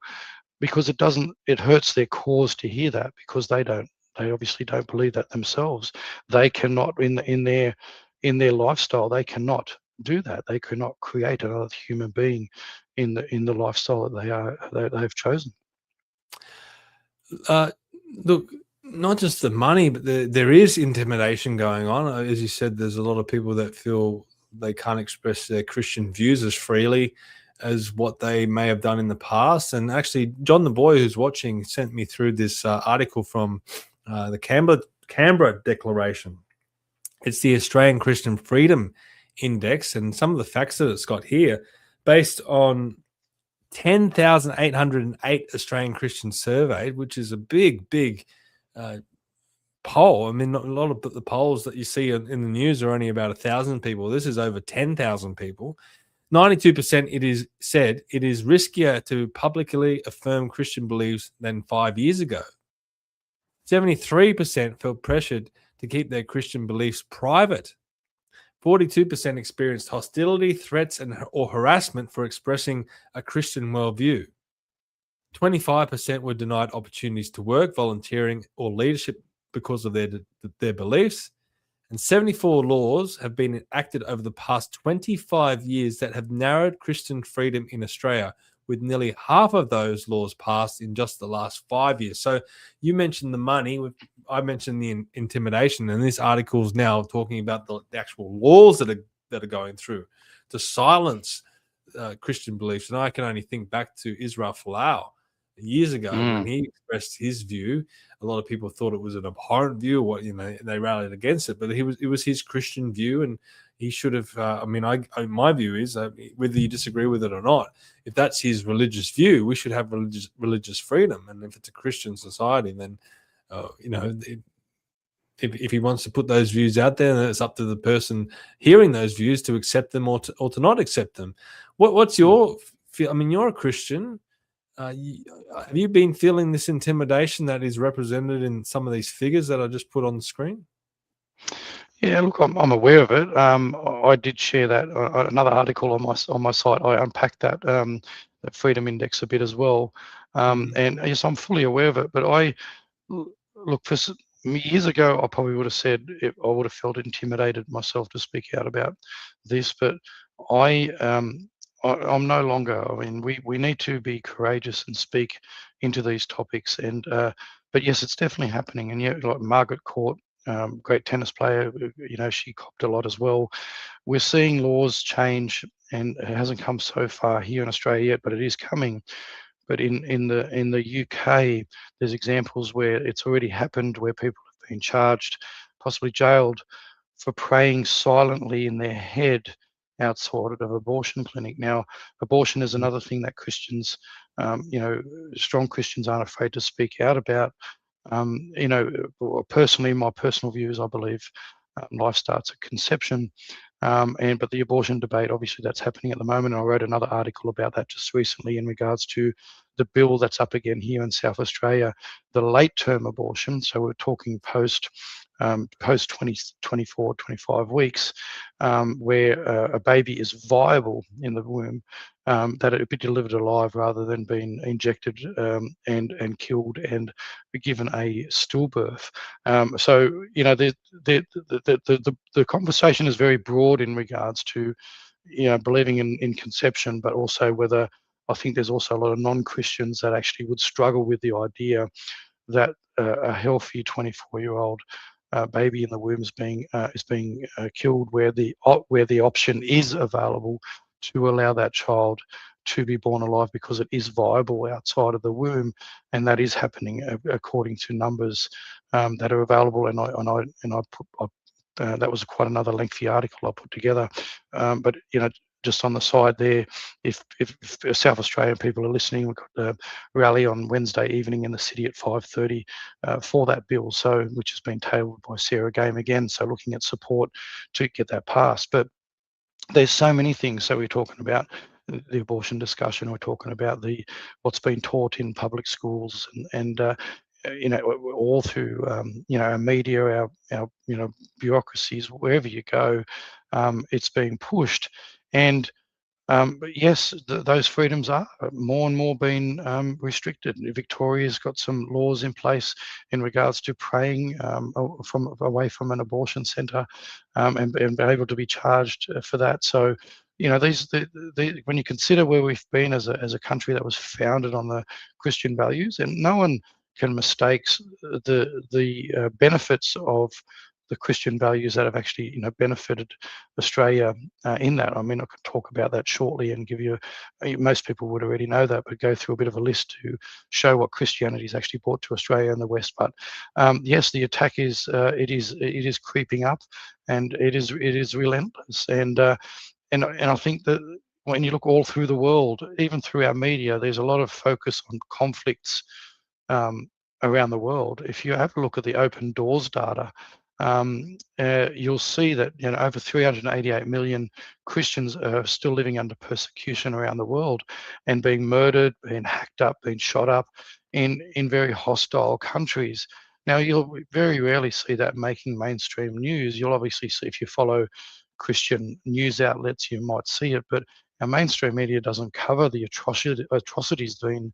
because it hurts their cause to hear that, because they obviously don't believe that themselves. They cannot in their lifestyle, they cannot do that. They cannot create another human being in the lifestyle that they've chosen. Look, not just the money, but there is intimidation going on. As you said, there's a lot of people that feel they can't express their Christian views as freely as what they may have done in the past. And actually, John the Boy, who's watching, sent me through this article from the Canberra Declaration. It's the Australian Christian Freedom Index, and some of the facts that it's got here, based on 10,808 Australian Christians surveyed, which is a big poll. I mean, a lot of the polls that you see in the news are only about 1,000 people. This is over 10,000 people. 92% it is said it is riskier to publicly affirm Christian beliefs than 5 years ago. 73% felt pressured to keep their Christian beliefs private. 42% experienced hostility, threats, or harassment for expressing a Christian worldview. 25% were denied opportunities to work, volunteering, or leadership because of their beliefs. And 74 laws have been enacted over the past 25 years that have narrowed Christian freedom in Australia, with nearly half of those laws passed in just the last 5 years. So you mentioned the money, I mentioned the intimidation, and this article is now talking about the actual laws that are going through to silence Christian beliefs. And I can only think back to Israel Folau years ago when he expressed his view. A lot of people thought it was an abhorrent view, or they rallied against it, but it was his Christian view, and he should have. My view is whether you disagree with it or not, if that's his religious view, we should have religious freedom. And if it's a Christian society, then if he wants to put those views out there, then it's up to the person hearing those views to accept them or to not accept them. What's your feel? I mean, you're a Christian. Have you been feeling this intimidation that is represented in some of these figures that I just put on the screen? Yeah, look, I'm aware of it. I did share that another article on my site. I unpacked that Freedom Index a bit as well, and yes, I'm fully aware of it. But look, years ago, I probably would have said I would have felt intimidated myself to speak out about this, but I. I'm no longer. I mean, we need to be courageous and speak into these topics. And but yes, it's definitely happening. And yeah, like Margaret Court, great tennis player, she copped a lot as well. We're seeing laws change, and it hasn't come so far here in Australia yet, but it is coming. But in the UK, there's examples where it's already happened, where people have been charged, possibly jailed, for praying silently in their head outside of an abortion clinic. Now, abortion is another thing that Christians, strong Christians aren't afraid to speak out about. Personally, my personal view is I believe life starts at conception. But the abortion debate, obviously, that's happening at the moment. I wrote another article about that just recently in regards to the bill that's up again here in South Australia, the late-term abortion. So we're talking post 20, 24, 25 weeks, where a baby is viable in the womb, that it be delivered alive rather than being injected and killed and given a stillbirth. So the conversation is very broad in regards to believing in conception, but also whether I think there's also a lot of non-Christians that actually would struggle with the idea that a healthy 24-year-old baby in the womb is being killed, where the option is available to allow that child to be born alive because it is viable outside of the womb, and that is happening according to numbers that are available. And I put that was quite another lengthy article I put together. But just on the side there, if South Australian people are listening, we've got a rally on Wednesday evening in the city at 5:30 for that bill, which has been tabled by Sarah Game again. So looking at support to get that passed. But there's so many things. So we're talking about the abortion discussion. We're talking about what's been taught in public schools and all through our media, our bureaucracies, wherever you go, it's being pushed. And but yes, those freedoms are more and more being restricted. Victoria's got some laws in place in regards to praying away from an abortion centre, and be able to be charged for that. So, when you consider where we've been as a country that was founded on the Christian values, and no one can mistake the benefits of the Christian values that have actually, benefited Australia in that. I mean, I could talk about that shortly and give you. Most people would already know that, but go through a bit of a list to show what Christianity has actually brought to Australia and the West. But yes, the attack is it is creeping up, and it is relentless. And I think that when you look all through the world, even through our media, there's a lot of focus on conflicts around the world. If you have a look at the Open Doors data, you'll see that over 388 million Christians are still living under persecution around the world and being murdered, being hacked up, being shot up in very hostile countries. Now, you'll very rarely see that making mainstream news. You'll obviously see, if you follow Christian news outlets, you might see it, but our mainstream media doesn't cover the atrocities being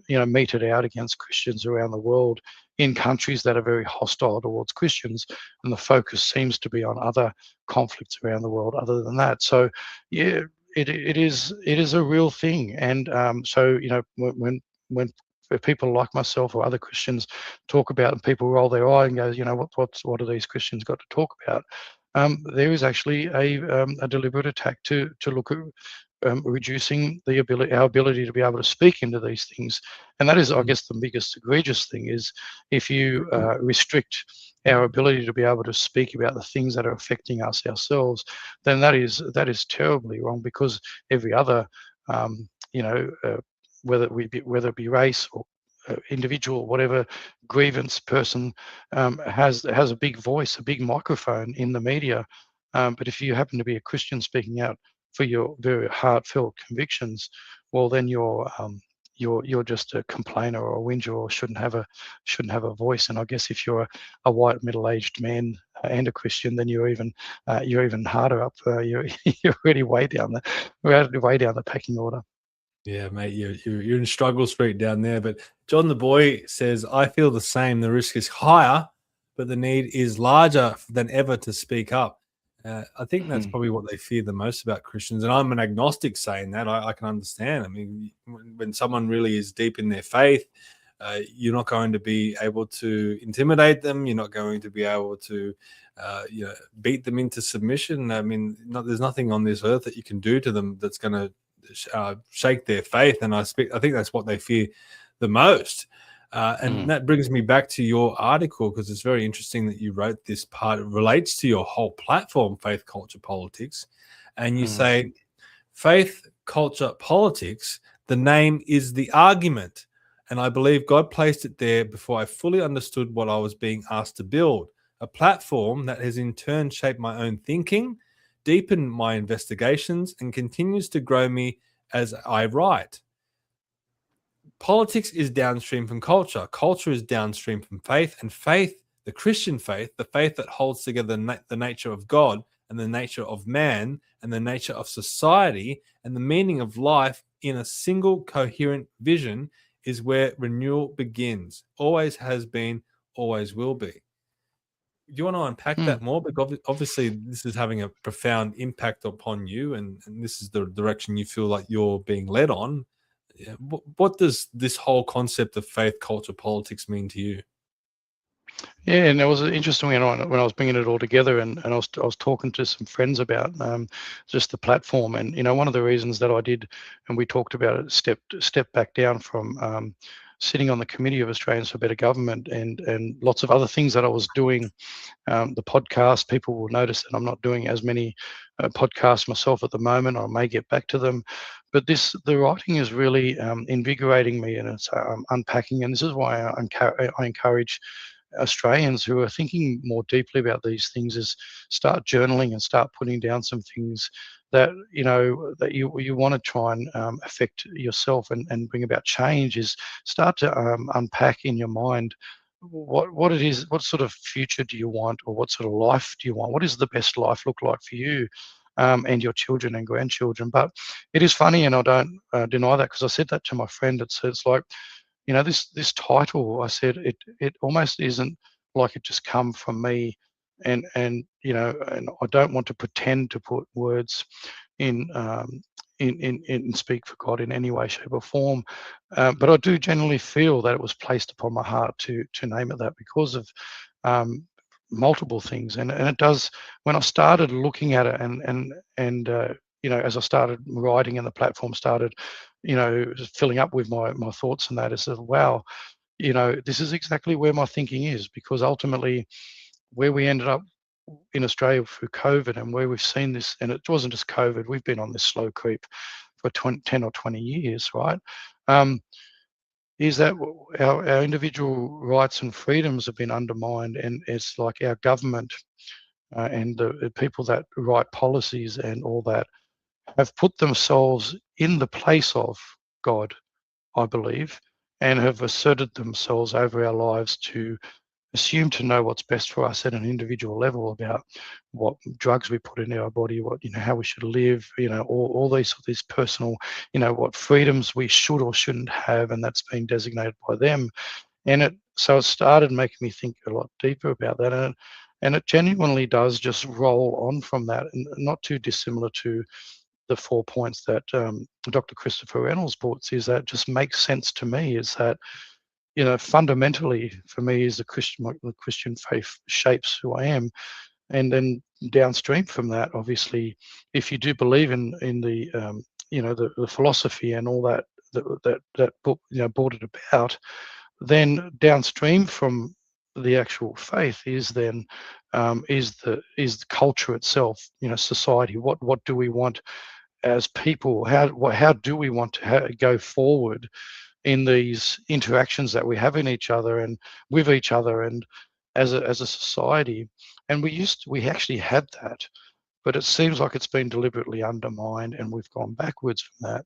meted out against Christians around the world in countries that are very hostile towards Christians, and the focus seems to be on other conflicts around the world other than that. So yeah, it is a real thing. And so when people like myself or other Christians talk about it, and people roll their eye and go, what do these Christians got to talk about? There is actually a deliberate attack to look at reducing our ability to be able to speak into these things. And that is, I guess, the biggest egregious thing is if you restrict our ability to be able to speak about the things that are affecting us ourselves, then that is terribly wrong, because every other, whether it be race or individual, whatever grievance person has a big voice, a big microphone in the media. But if you happen to be a Christian speaking out for your very heartfelt convictions, well, then you're just a complainer or a whinger, or shouldn't have a voice. And I guess if you're a white middle-aged man and a Christian, then you're even harder up. You're really way down the pecking order. Yeah, mate, you're in struggle street down there. But John the Boy says, I feel the same. The risk is higher, but the need is larger than ever to speak up. I think that's probably what they fear the most about Christians. And I'm an agnostic saying that. I can understand. I mean, when someone really is deep in their faith, you're not going to be able to intimidate them. You're not going to be able to beat them into submission. I mean, there's nothing on this earth that you can do to them that's going to shake their faith. And I think that's what they fear the most. That brings me back to your article, because it's very interesting that you wrote this part. It relates to your whole platform, Faith, Culture, Politics. And you say, faith, culture, politics, the name is the argument. And I believe God placed it there before I fully understood what I was being asked to build. A platform that has in turn shaped my own thinking, deepened my investigations, and continues to grow me as I write. Politics is downstream from culture. Culture is downstream from faith. And faith, the Christian faith, the faith that holds together the nature of God and the nature of man and the nature of society and the meaning of life in a single coherent vision, is where renewal begins. Always has been, always will be. Do you want to unpack that more? Because obviously this is having a profound impact upon you, and this is the direction you feel like you're being led on. What does this whole concept of faith, culture, politics mean to you? Yeah, and it was interesting when I was bringing it all together, and I was talking to some friends about just the platform. And one of the reasons that I did, and we talked about it, step back down from sitting on the Committee of Australians for Better Government and lots of other things that I was doing. The podcast, people will notice that I'm not doing as many podcasts myself at the moment. I may get back to them, but the writing is really invigorating me, and it's unpacking. And this is why I encourage Australians who are thinking more deeply about these things is start journaling and start putting down some things that that you want to try and affect yourself and bring about change. Is start to unpack in your mind what it is, what sort of future do you want, or what sort of life do you want? What does the best life look like for you and your children and grandchildren? But it is funny, and I don't deny that, because I said that to my friend. It's like, this title, I said, it almost isn't like it just come from me, and and I don't want to pretend to put words in speak for God in any way, shape, or form, but I do generally feel that it was placed upon my heart to name it that because of multiple things, and it does. When I started looking at it, and as I started writing, and the platform started filling up with my thoughts, and that is that, wow, this is exactly where my thinking is, because ultimately where we ended up in Australia through COVID, and where we've seen this, and it wasn't just COVID, we've been on this slow creep for 10 or 20 years, right? Is that our individual rights and freedoms have been undermined, and it's like our government and the people that write policies and all that have put themselves in the place of God, I believe, and have asserted themselves over our lives to assume to know what's best for us at an individual level about what drugs we put in our body, what how we should live, all these personal, what freedoms we should or shouldn't have, and that's been designated by them. And so it started making me think a lot deeper about that, and it genuinely does just roll on from that, and not too dissimilar to the 4 points that Dr. Christopher Reynolds puts. Is that just makes sense to me, is that fundamentally for me is the Christian faith shapes who I am, and then downstream from that, obviously, if you do believe in the the philosophy and all that book brought it about, then downstream from the actual faith is then is the culture itself, society. What do we want as people? How do we want to go forward in these interactions that we have in each other and with each other and as a society? And we actually had that but it seems like it's been deliberately undermined, and we've gone backwards from that.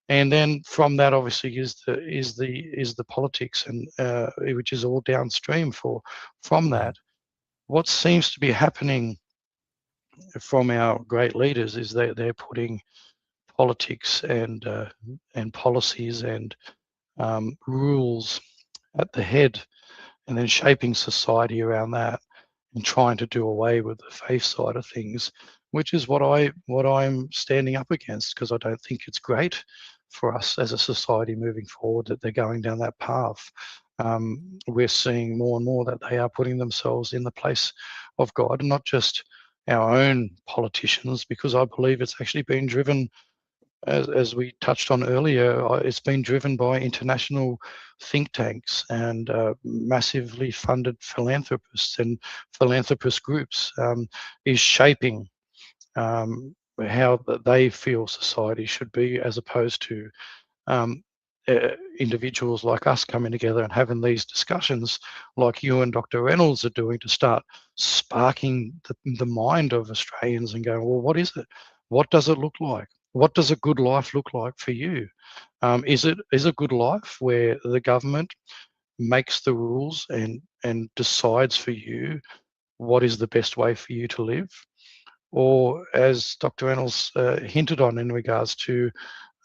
And then from that, obviously, is the politics, and which is all downstream from that. What seems to be happening from our great leaders is that they're putting politics and policies and rules at the head, and then shaping society around that, and trying to do away with the faith side of things, which is what I'm standing up against, because I don't think it's great for us as a society moving forward that they're going down that path. We're seeing more and more that they are putting themselves in the place of God, and not just our own politicians, because I believe it's actually been driven, as we touched on earlier, it's been driven by international think tanks and massively funded philanthropists and philanthropist groups, is shaping how they feel society should be, as opposed to individuals like us coming together and having these discussions like you and Dr. Reynolds are doing, to start sparking the mind of Australians and going, well, what is it? What does it look like? What does a good life look like for you? Is a good life where the government makes the rules and decides for you what is the best way for you to live? Or, as Dr. Reynolds hinted on in regards to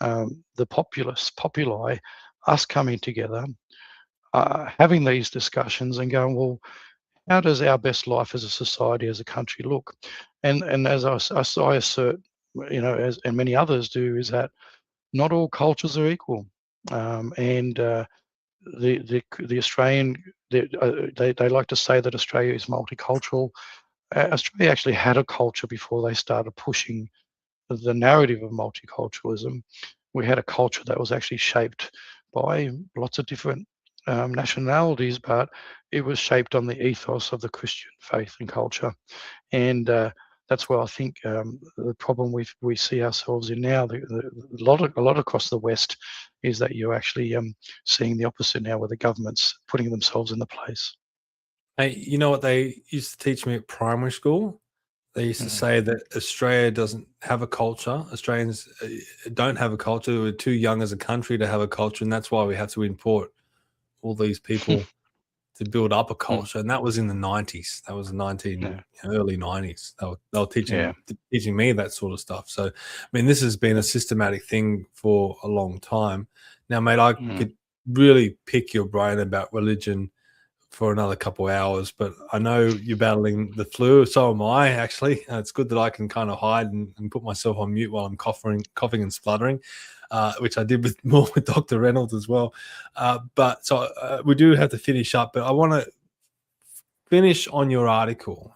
the populi, us coming together, having these discussions and going, well, how does our best life as a society, as a country look? And as I assert, as and many others do, is that not all cultures are equal, and the Australian, they like to say that Australia is multicultural. Australia actually had a culture before they started pushing the narrative of multiculturalism. We had a culture that was actually shaped by lots of different nationalities, but it was shaped on the ethos of the Christian faith and culture. And that's where I think the problem we see ourselves in now, a lot across the West, is that you're actually seeing the opposite now, where the government's putting themselves in the place. Hey, you know what they used to teach me at primary school? They used to say that Australia doesn't have a culture. Australians don't have a culture. We're too young as a country to have a culture, and that's why we have to import all these people to build up a culture. And that was in the 90s. That was early 90s. They were teaching me that sort of stuff. So, I mean, this has been a systematic thing for a long time. Now, mate, I could really pick your brain about religion for another couple of hours, but I know you're battling the flu. So am I, actually. It's good that I can kind of hide and put myself on mute while I'm coughing and spluttering, which I did with Dr. Reynolds as well. But we do have to finish up, but I want to finish on your article,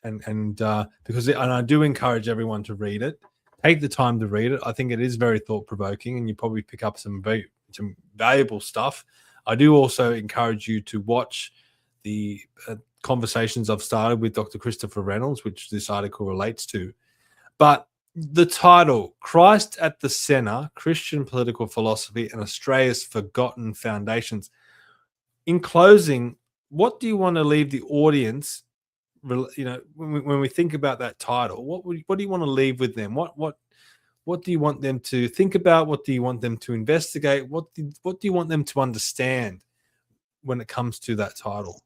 and because I do encourage everyone to read it. Take the time to read it. I think it is very thought-provoking, and you probably pick up some valuable stuff. I do also encourage you to watch the conversations I've started with Dr. Christopher Reynolds, which this article relates to. But the title, Christ at the Centre, Christian Political Philosophy and Australia's Forgotten Foundations. In closing, what do you want to leave the audience, when we think about that title? What do you want to leave with them? What do you want them to think about? What do you want them to investigate? What do you want them to understand when it comes to that title?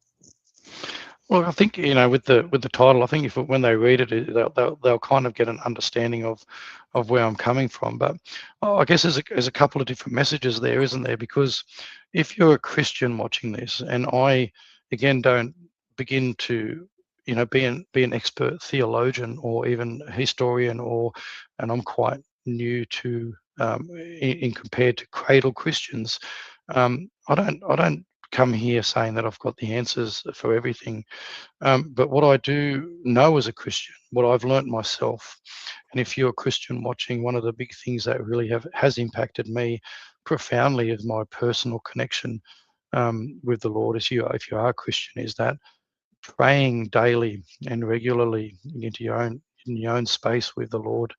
Well, I think with the title, I think when they read it, they'll kind of get an understanding of where I'm coming from. But I guess there's a couple of different messages there, isn't there? Because if you're a Christian watching this, and I again don't begin to be an expert theologian or even historian, and I'm quite new to in compared to cradle Christians. I don't come here saying that I've got the answers for everything, but what I do know as a Christian, what I've learnt myself, and if you're a Christian watching, one of the big things that really has impacted me profoundly is my personal connection with the Lord. If you are a Christian, is that praying daily and regularly in your own space with the Lord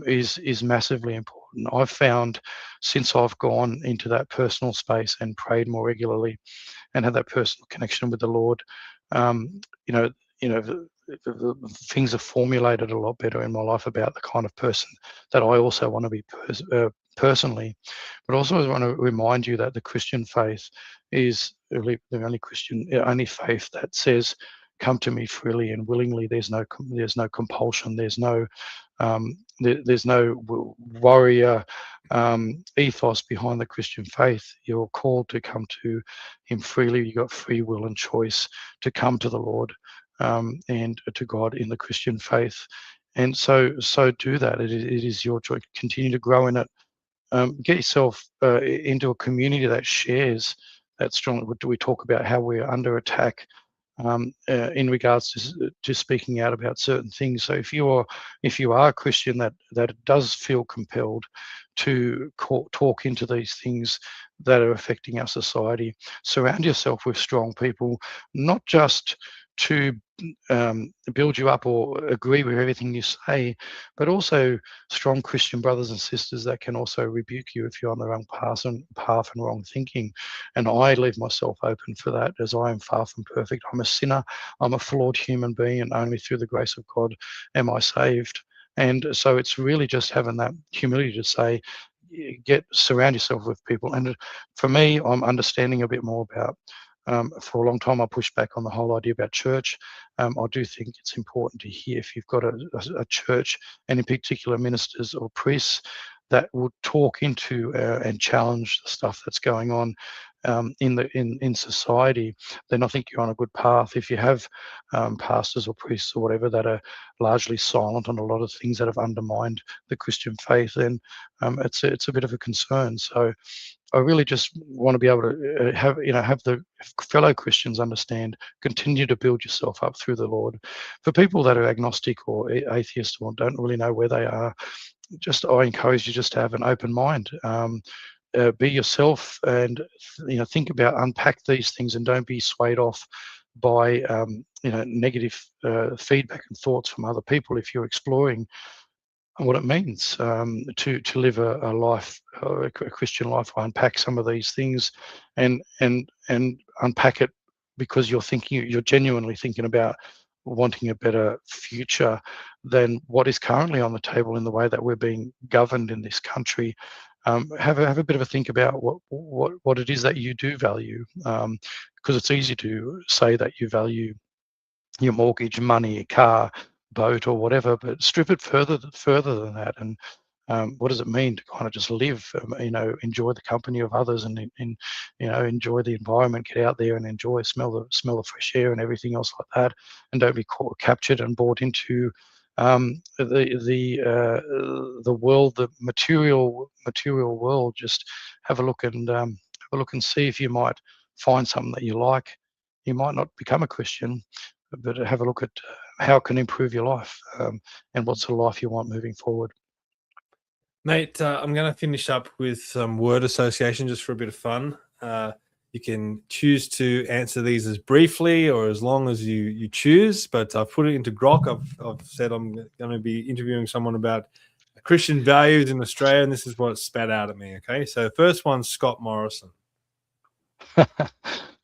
is massively important. I've found, since I've gone into that personal space and prayed more regularly and had that personal connection with the Lord, things are formulated a lot better in my life about the kind of person that I also want to be personally. But also I want to remind you that the Christian faith is really the only faith that says, "Come to me freely and willingly." There's no compulsion. There's no warrior ethos behind the Christian faith. You're called to come to Him freely. You got free will and choice to come to the Lord and to God in the Christian faith. And so do that. It is your choice. Continue to grow in it. Get yourself into a community that shares that strong. We talk about how we're under attack in regards to speaking out about certain things. So if you are a Christian that does feel compelled to talk into these things that are affecting our society, surround yourself with strong people, not just to build you up or agree with everything you say, but also strong Christian brothers and sisters that can also rebuke you if you're on the wrong path and wrong thinking. And I leave myself open for that, as I am far from perfect. I'm a sinner. I'm a flawed human being, and only through the grace of God am I saved. And so it's really just having that humility to say, surround yourself with people. And for me, I'm understanding a bit more about. For a long time, I pushed back on the whole idea about church. I do think it's important to hear if you've got a church, and in particular ministers or priests that would talk into and challenge the stuff that's going on in society, then I think you're on a good path. If you have pastors or priests or whatever that are largely silent on a lot of things that have undermined the Christian faith, then it's a bit of a concern. So I really just want to be able to have the fellow Christians understand, continue to build yourself up through the Lord. For people that are agnostic or atheist or don't really know where they are, I encourage you just to have an open mind. Be yourself, and think about, unpack these things, and don't be swayed off by negative feedback and thoughts from other people. If you're exploring what it means to live a life, a Christian life, I unpack some of these things, and unpack it because you're genuinely thinking about wanting a better future than what is currently on the table in the way that we're being governed in this country. Have a bit of a think about what it is that you do value, because it's easy to say that you value your mortgage, money, a car, boat, or whatever, but strip it further than that. And what does it mean to kind of just live, enjoy the company of others, and enjoy the environment, get out there and smell the fresh air and everything else like that, and don't be captured and bought into the world, the material world. Just have a look and see if you might find something that you like. You might not become a Christian, but have a look at how it can improve your life, and what's the life you want moving forward. Mate, I'm going to finish up with some word association just for a bit of fun. You can choose to answer these as briefly or as long as you choose, but I've put it into Grok. I've said I'm going to be interviewing someone about Christian values in Australia, and this is what it spat out at me, okay? So first one's Scott Morrison.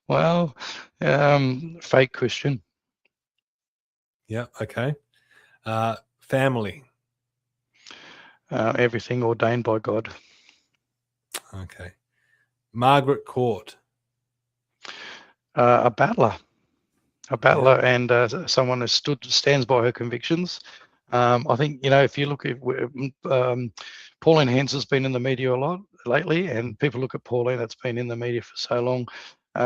Well, fake Christian. Yeah, okay. Family. Everything ordained by God. Okay. Margaret Court. A battler, and someone who stands by her convictions. I think, if you look at Pauline Hanson's been in the media a lot lately, and people look at Pauline, that's been in the media for so long.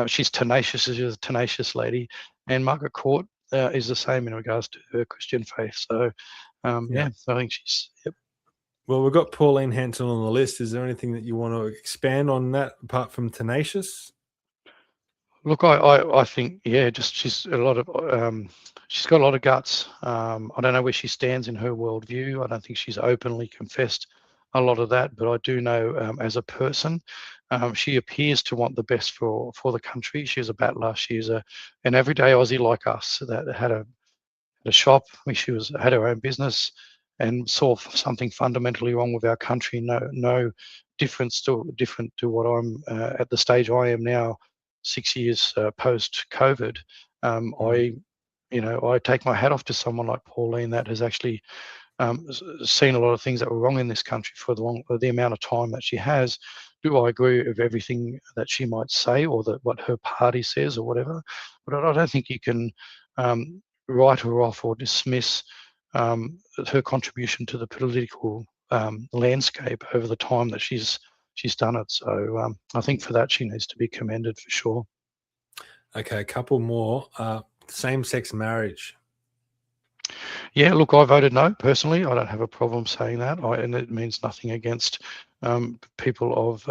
She's tenacious. She's a tenacious lady, and Margaret Court is the same in regards to her Christian faith. So, I think she's. Yep. Well, we've got Pauline Hanson on the list. Is there anything that you want to expand on that apart from tenacious? Look, I think, she's got a lot of guts. I don't know where she stands in her worldview. I don't think she's openly confessed a lot of that, but I do know as a person, she appears to want the best for the country. She's a battler. She's an everyday Aussie like us that had a shop. She had her own business and saw something fundamentally wrong with our country. No different to what I'm at the stage I am now, 6 years post COVID. I I take my hat off to someone like Pauline that has actually seen a lot of things that were wrong in this country for the amount of time that she has. Do I agree with everything that she might say or what her party says or whatever? But I don't think you can write her off or dismiss her contribution to the political landscape over the time that she's done it. So I think for that she needs to be commended for sure. Okay, a couple more. Same-sex marriage. Yeah, look, I voted no personally. I don't have a problem saying that, and it means nothing against people of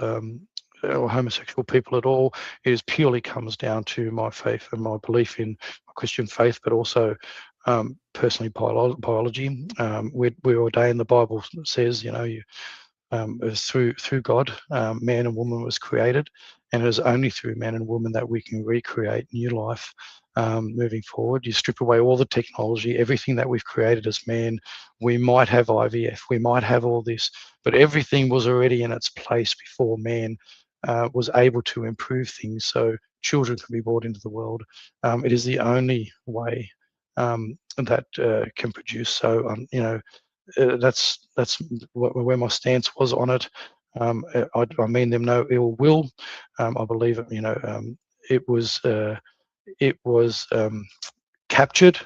or homosexual people at all. It is purely comes down to my faith and my belief in my Christian faith, but also personally biology. We ordain. The Bible says, you through God, man and woman was created, and it is only through man and woman that we can recreate new life moving forward. You strip away all the technology, everything that we've created as man. We might have IVF, we might have all this, but everything was already in its place before man was able to improve things so children can be brought into the world. It is the only way that can produce. So, that's where my stance was on it. I mean them no ill will. I believe it was captured.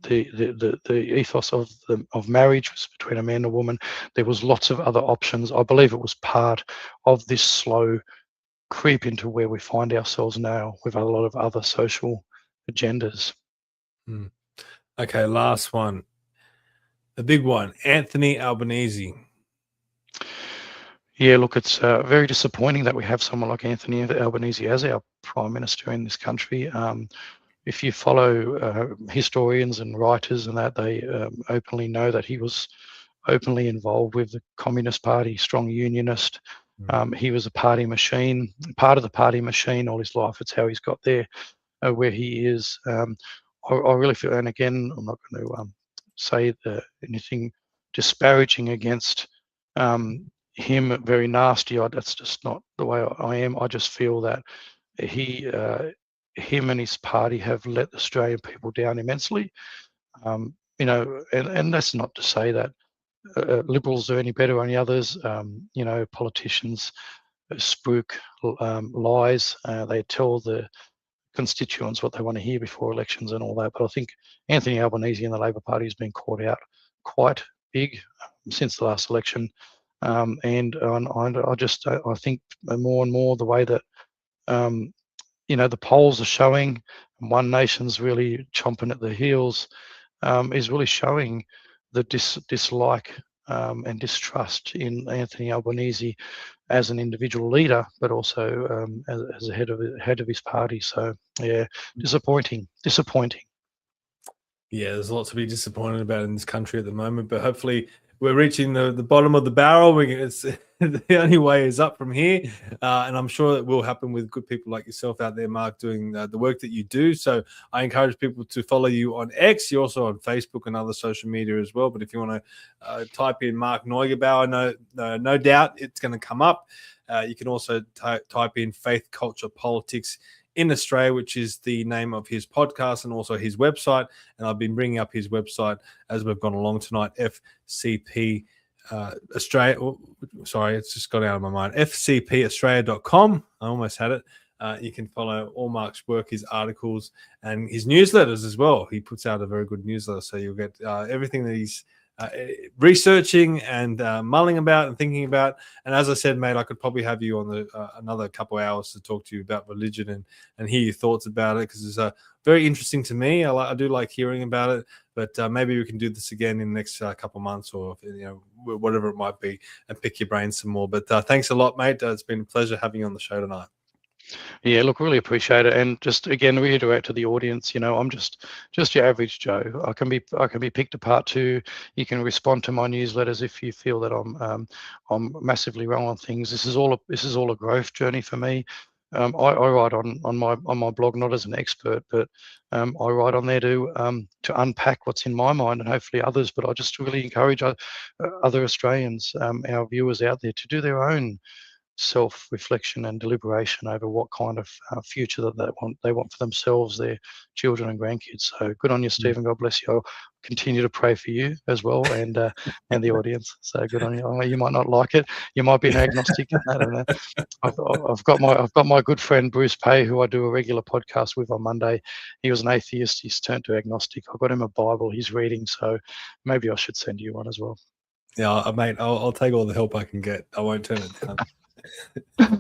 The ethos of marriage was between a man and a woman. There was lots of other options. I believe it was part of this slow creep into where we find ourselves now with a lot of other social agendas. Okay, last one. The big one, Anthony Albanese. Yeah, look, it's very disappointing that we have someone like Anthony Albanese as our Prime Minister in this country. If you follow historians and writers and that, they openly know that he was openly involved with the Communist Party, strong unionist. He was a party machine, part of the party machine all his life. It's how he's got there where he is. I really feel, and again, I'm not going to say anything disparaging against him, very nasty. That's just not the way I am. I just feel that him and his party have let Australian people down immensely. And that's not to say that Liberals are any better than the others. Politicians spruik lies. They tell the constituents what they want to hear before elections and all that. But I think Anthony Albanese and the Labor Party has been caught out quite big since the last election. And I think more and more the way that the polls are showing, and One Nation's really chomping at the heels, is really showing the dislike and distrust in Anthony Albanese as an individual leader, but also as a head of his party. So yeah, disappointing. Yeah, there's a lot to be disappointed about in this country at the moment, but hopefully we're reaching the bottom of the barrel. It's the only way is up from here, and I'm sure it will happen with good people like yourself out there, Mark, doing the work that you do. So I encourage people to follow you on X. You're also on Facebook and other social media as well. But if you want to type in Mark Neugebauer, no doubt it's going to come up. You can also type in Faith, Culture, Politics in Australia, which is the name of his podcast and also his website. And I've been bringing up his website as we've gone along tonight, FCP Australia. Sorry, it's just got out of my mind. FCPaustralia.com. I almost had it. You can follow all Mark's work, his articles, and his newsletters as well. He puts out a very good newsletter, so you'll get everything that he's researching and mulling about and thinking about. And as I said, mate, I could probably have you on another couple of hours to talk to you about religion and hear your thoughts about it, because it's very interesting to me. I do like hearing about it, but maybe we can do this again in the next couple of months, or whatever it might be, and pick your brain some more. But thanks a lot, mate. It's been a pleasure having you on the show tonight. Yeah, look, really appreciate it. And just again, reiterate to the audience, I'm just your average Joe. I can be picked apart too. You can respond to my newsletters if you feel that I'm massively wrong on things. This is all a growth journey for me. I write on my blog, not as an expert, but I write on there to unpack what's in my mind and hopefully others. But I just really encourage other Australians, our viewers out there, to do their own self-reflection and deliberation over what kind of future that they want for themselves, their children and grandkids. So good on you, Stephen. God bless you. I'll continue to pray for you as well, and the audience. So good on you. Oh, you might not like it. You might be an agnostic. I don't know. I've got my good friend Bruce Pay, who I do a regular podcast with on Monday. He was an atheist. He's turned to agnostic. I got him a Bible he's reading, so maybe I should send you one as well. Yeah, mate. I'll take all the help I can get. I won't turn it down.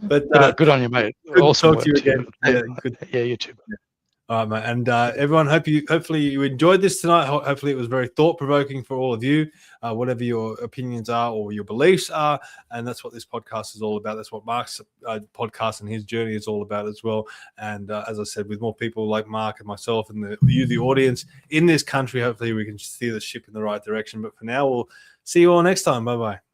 But good on you, mate. Good Awesome to talk to you again. Yeah, good. Yeah, you too. Yeah. All right, mate. And everyone, hopefully you enjoyed this tonight. Hopefully it was very thought-provoking for all of you, whatever your opinions are or your beliefs are. And that's what this podcast is all about. That's what Mark's podcast and his journey is all about as well. And as I said, with more people like Mark and myself and the audience in this country, hopefully we can steer the ship in the right direction. But for now, we'll see you all next time. Bye-bye.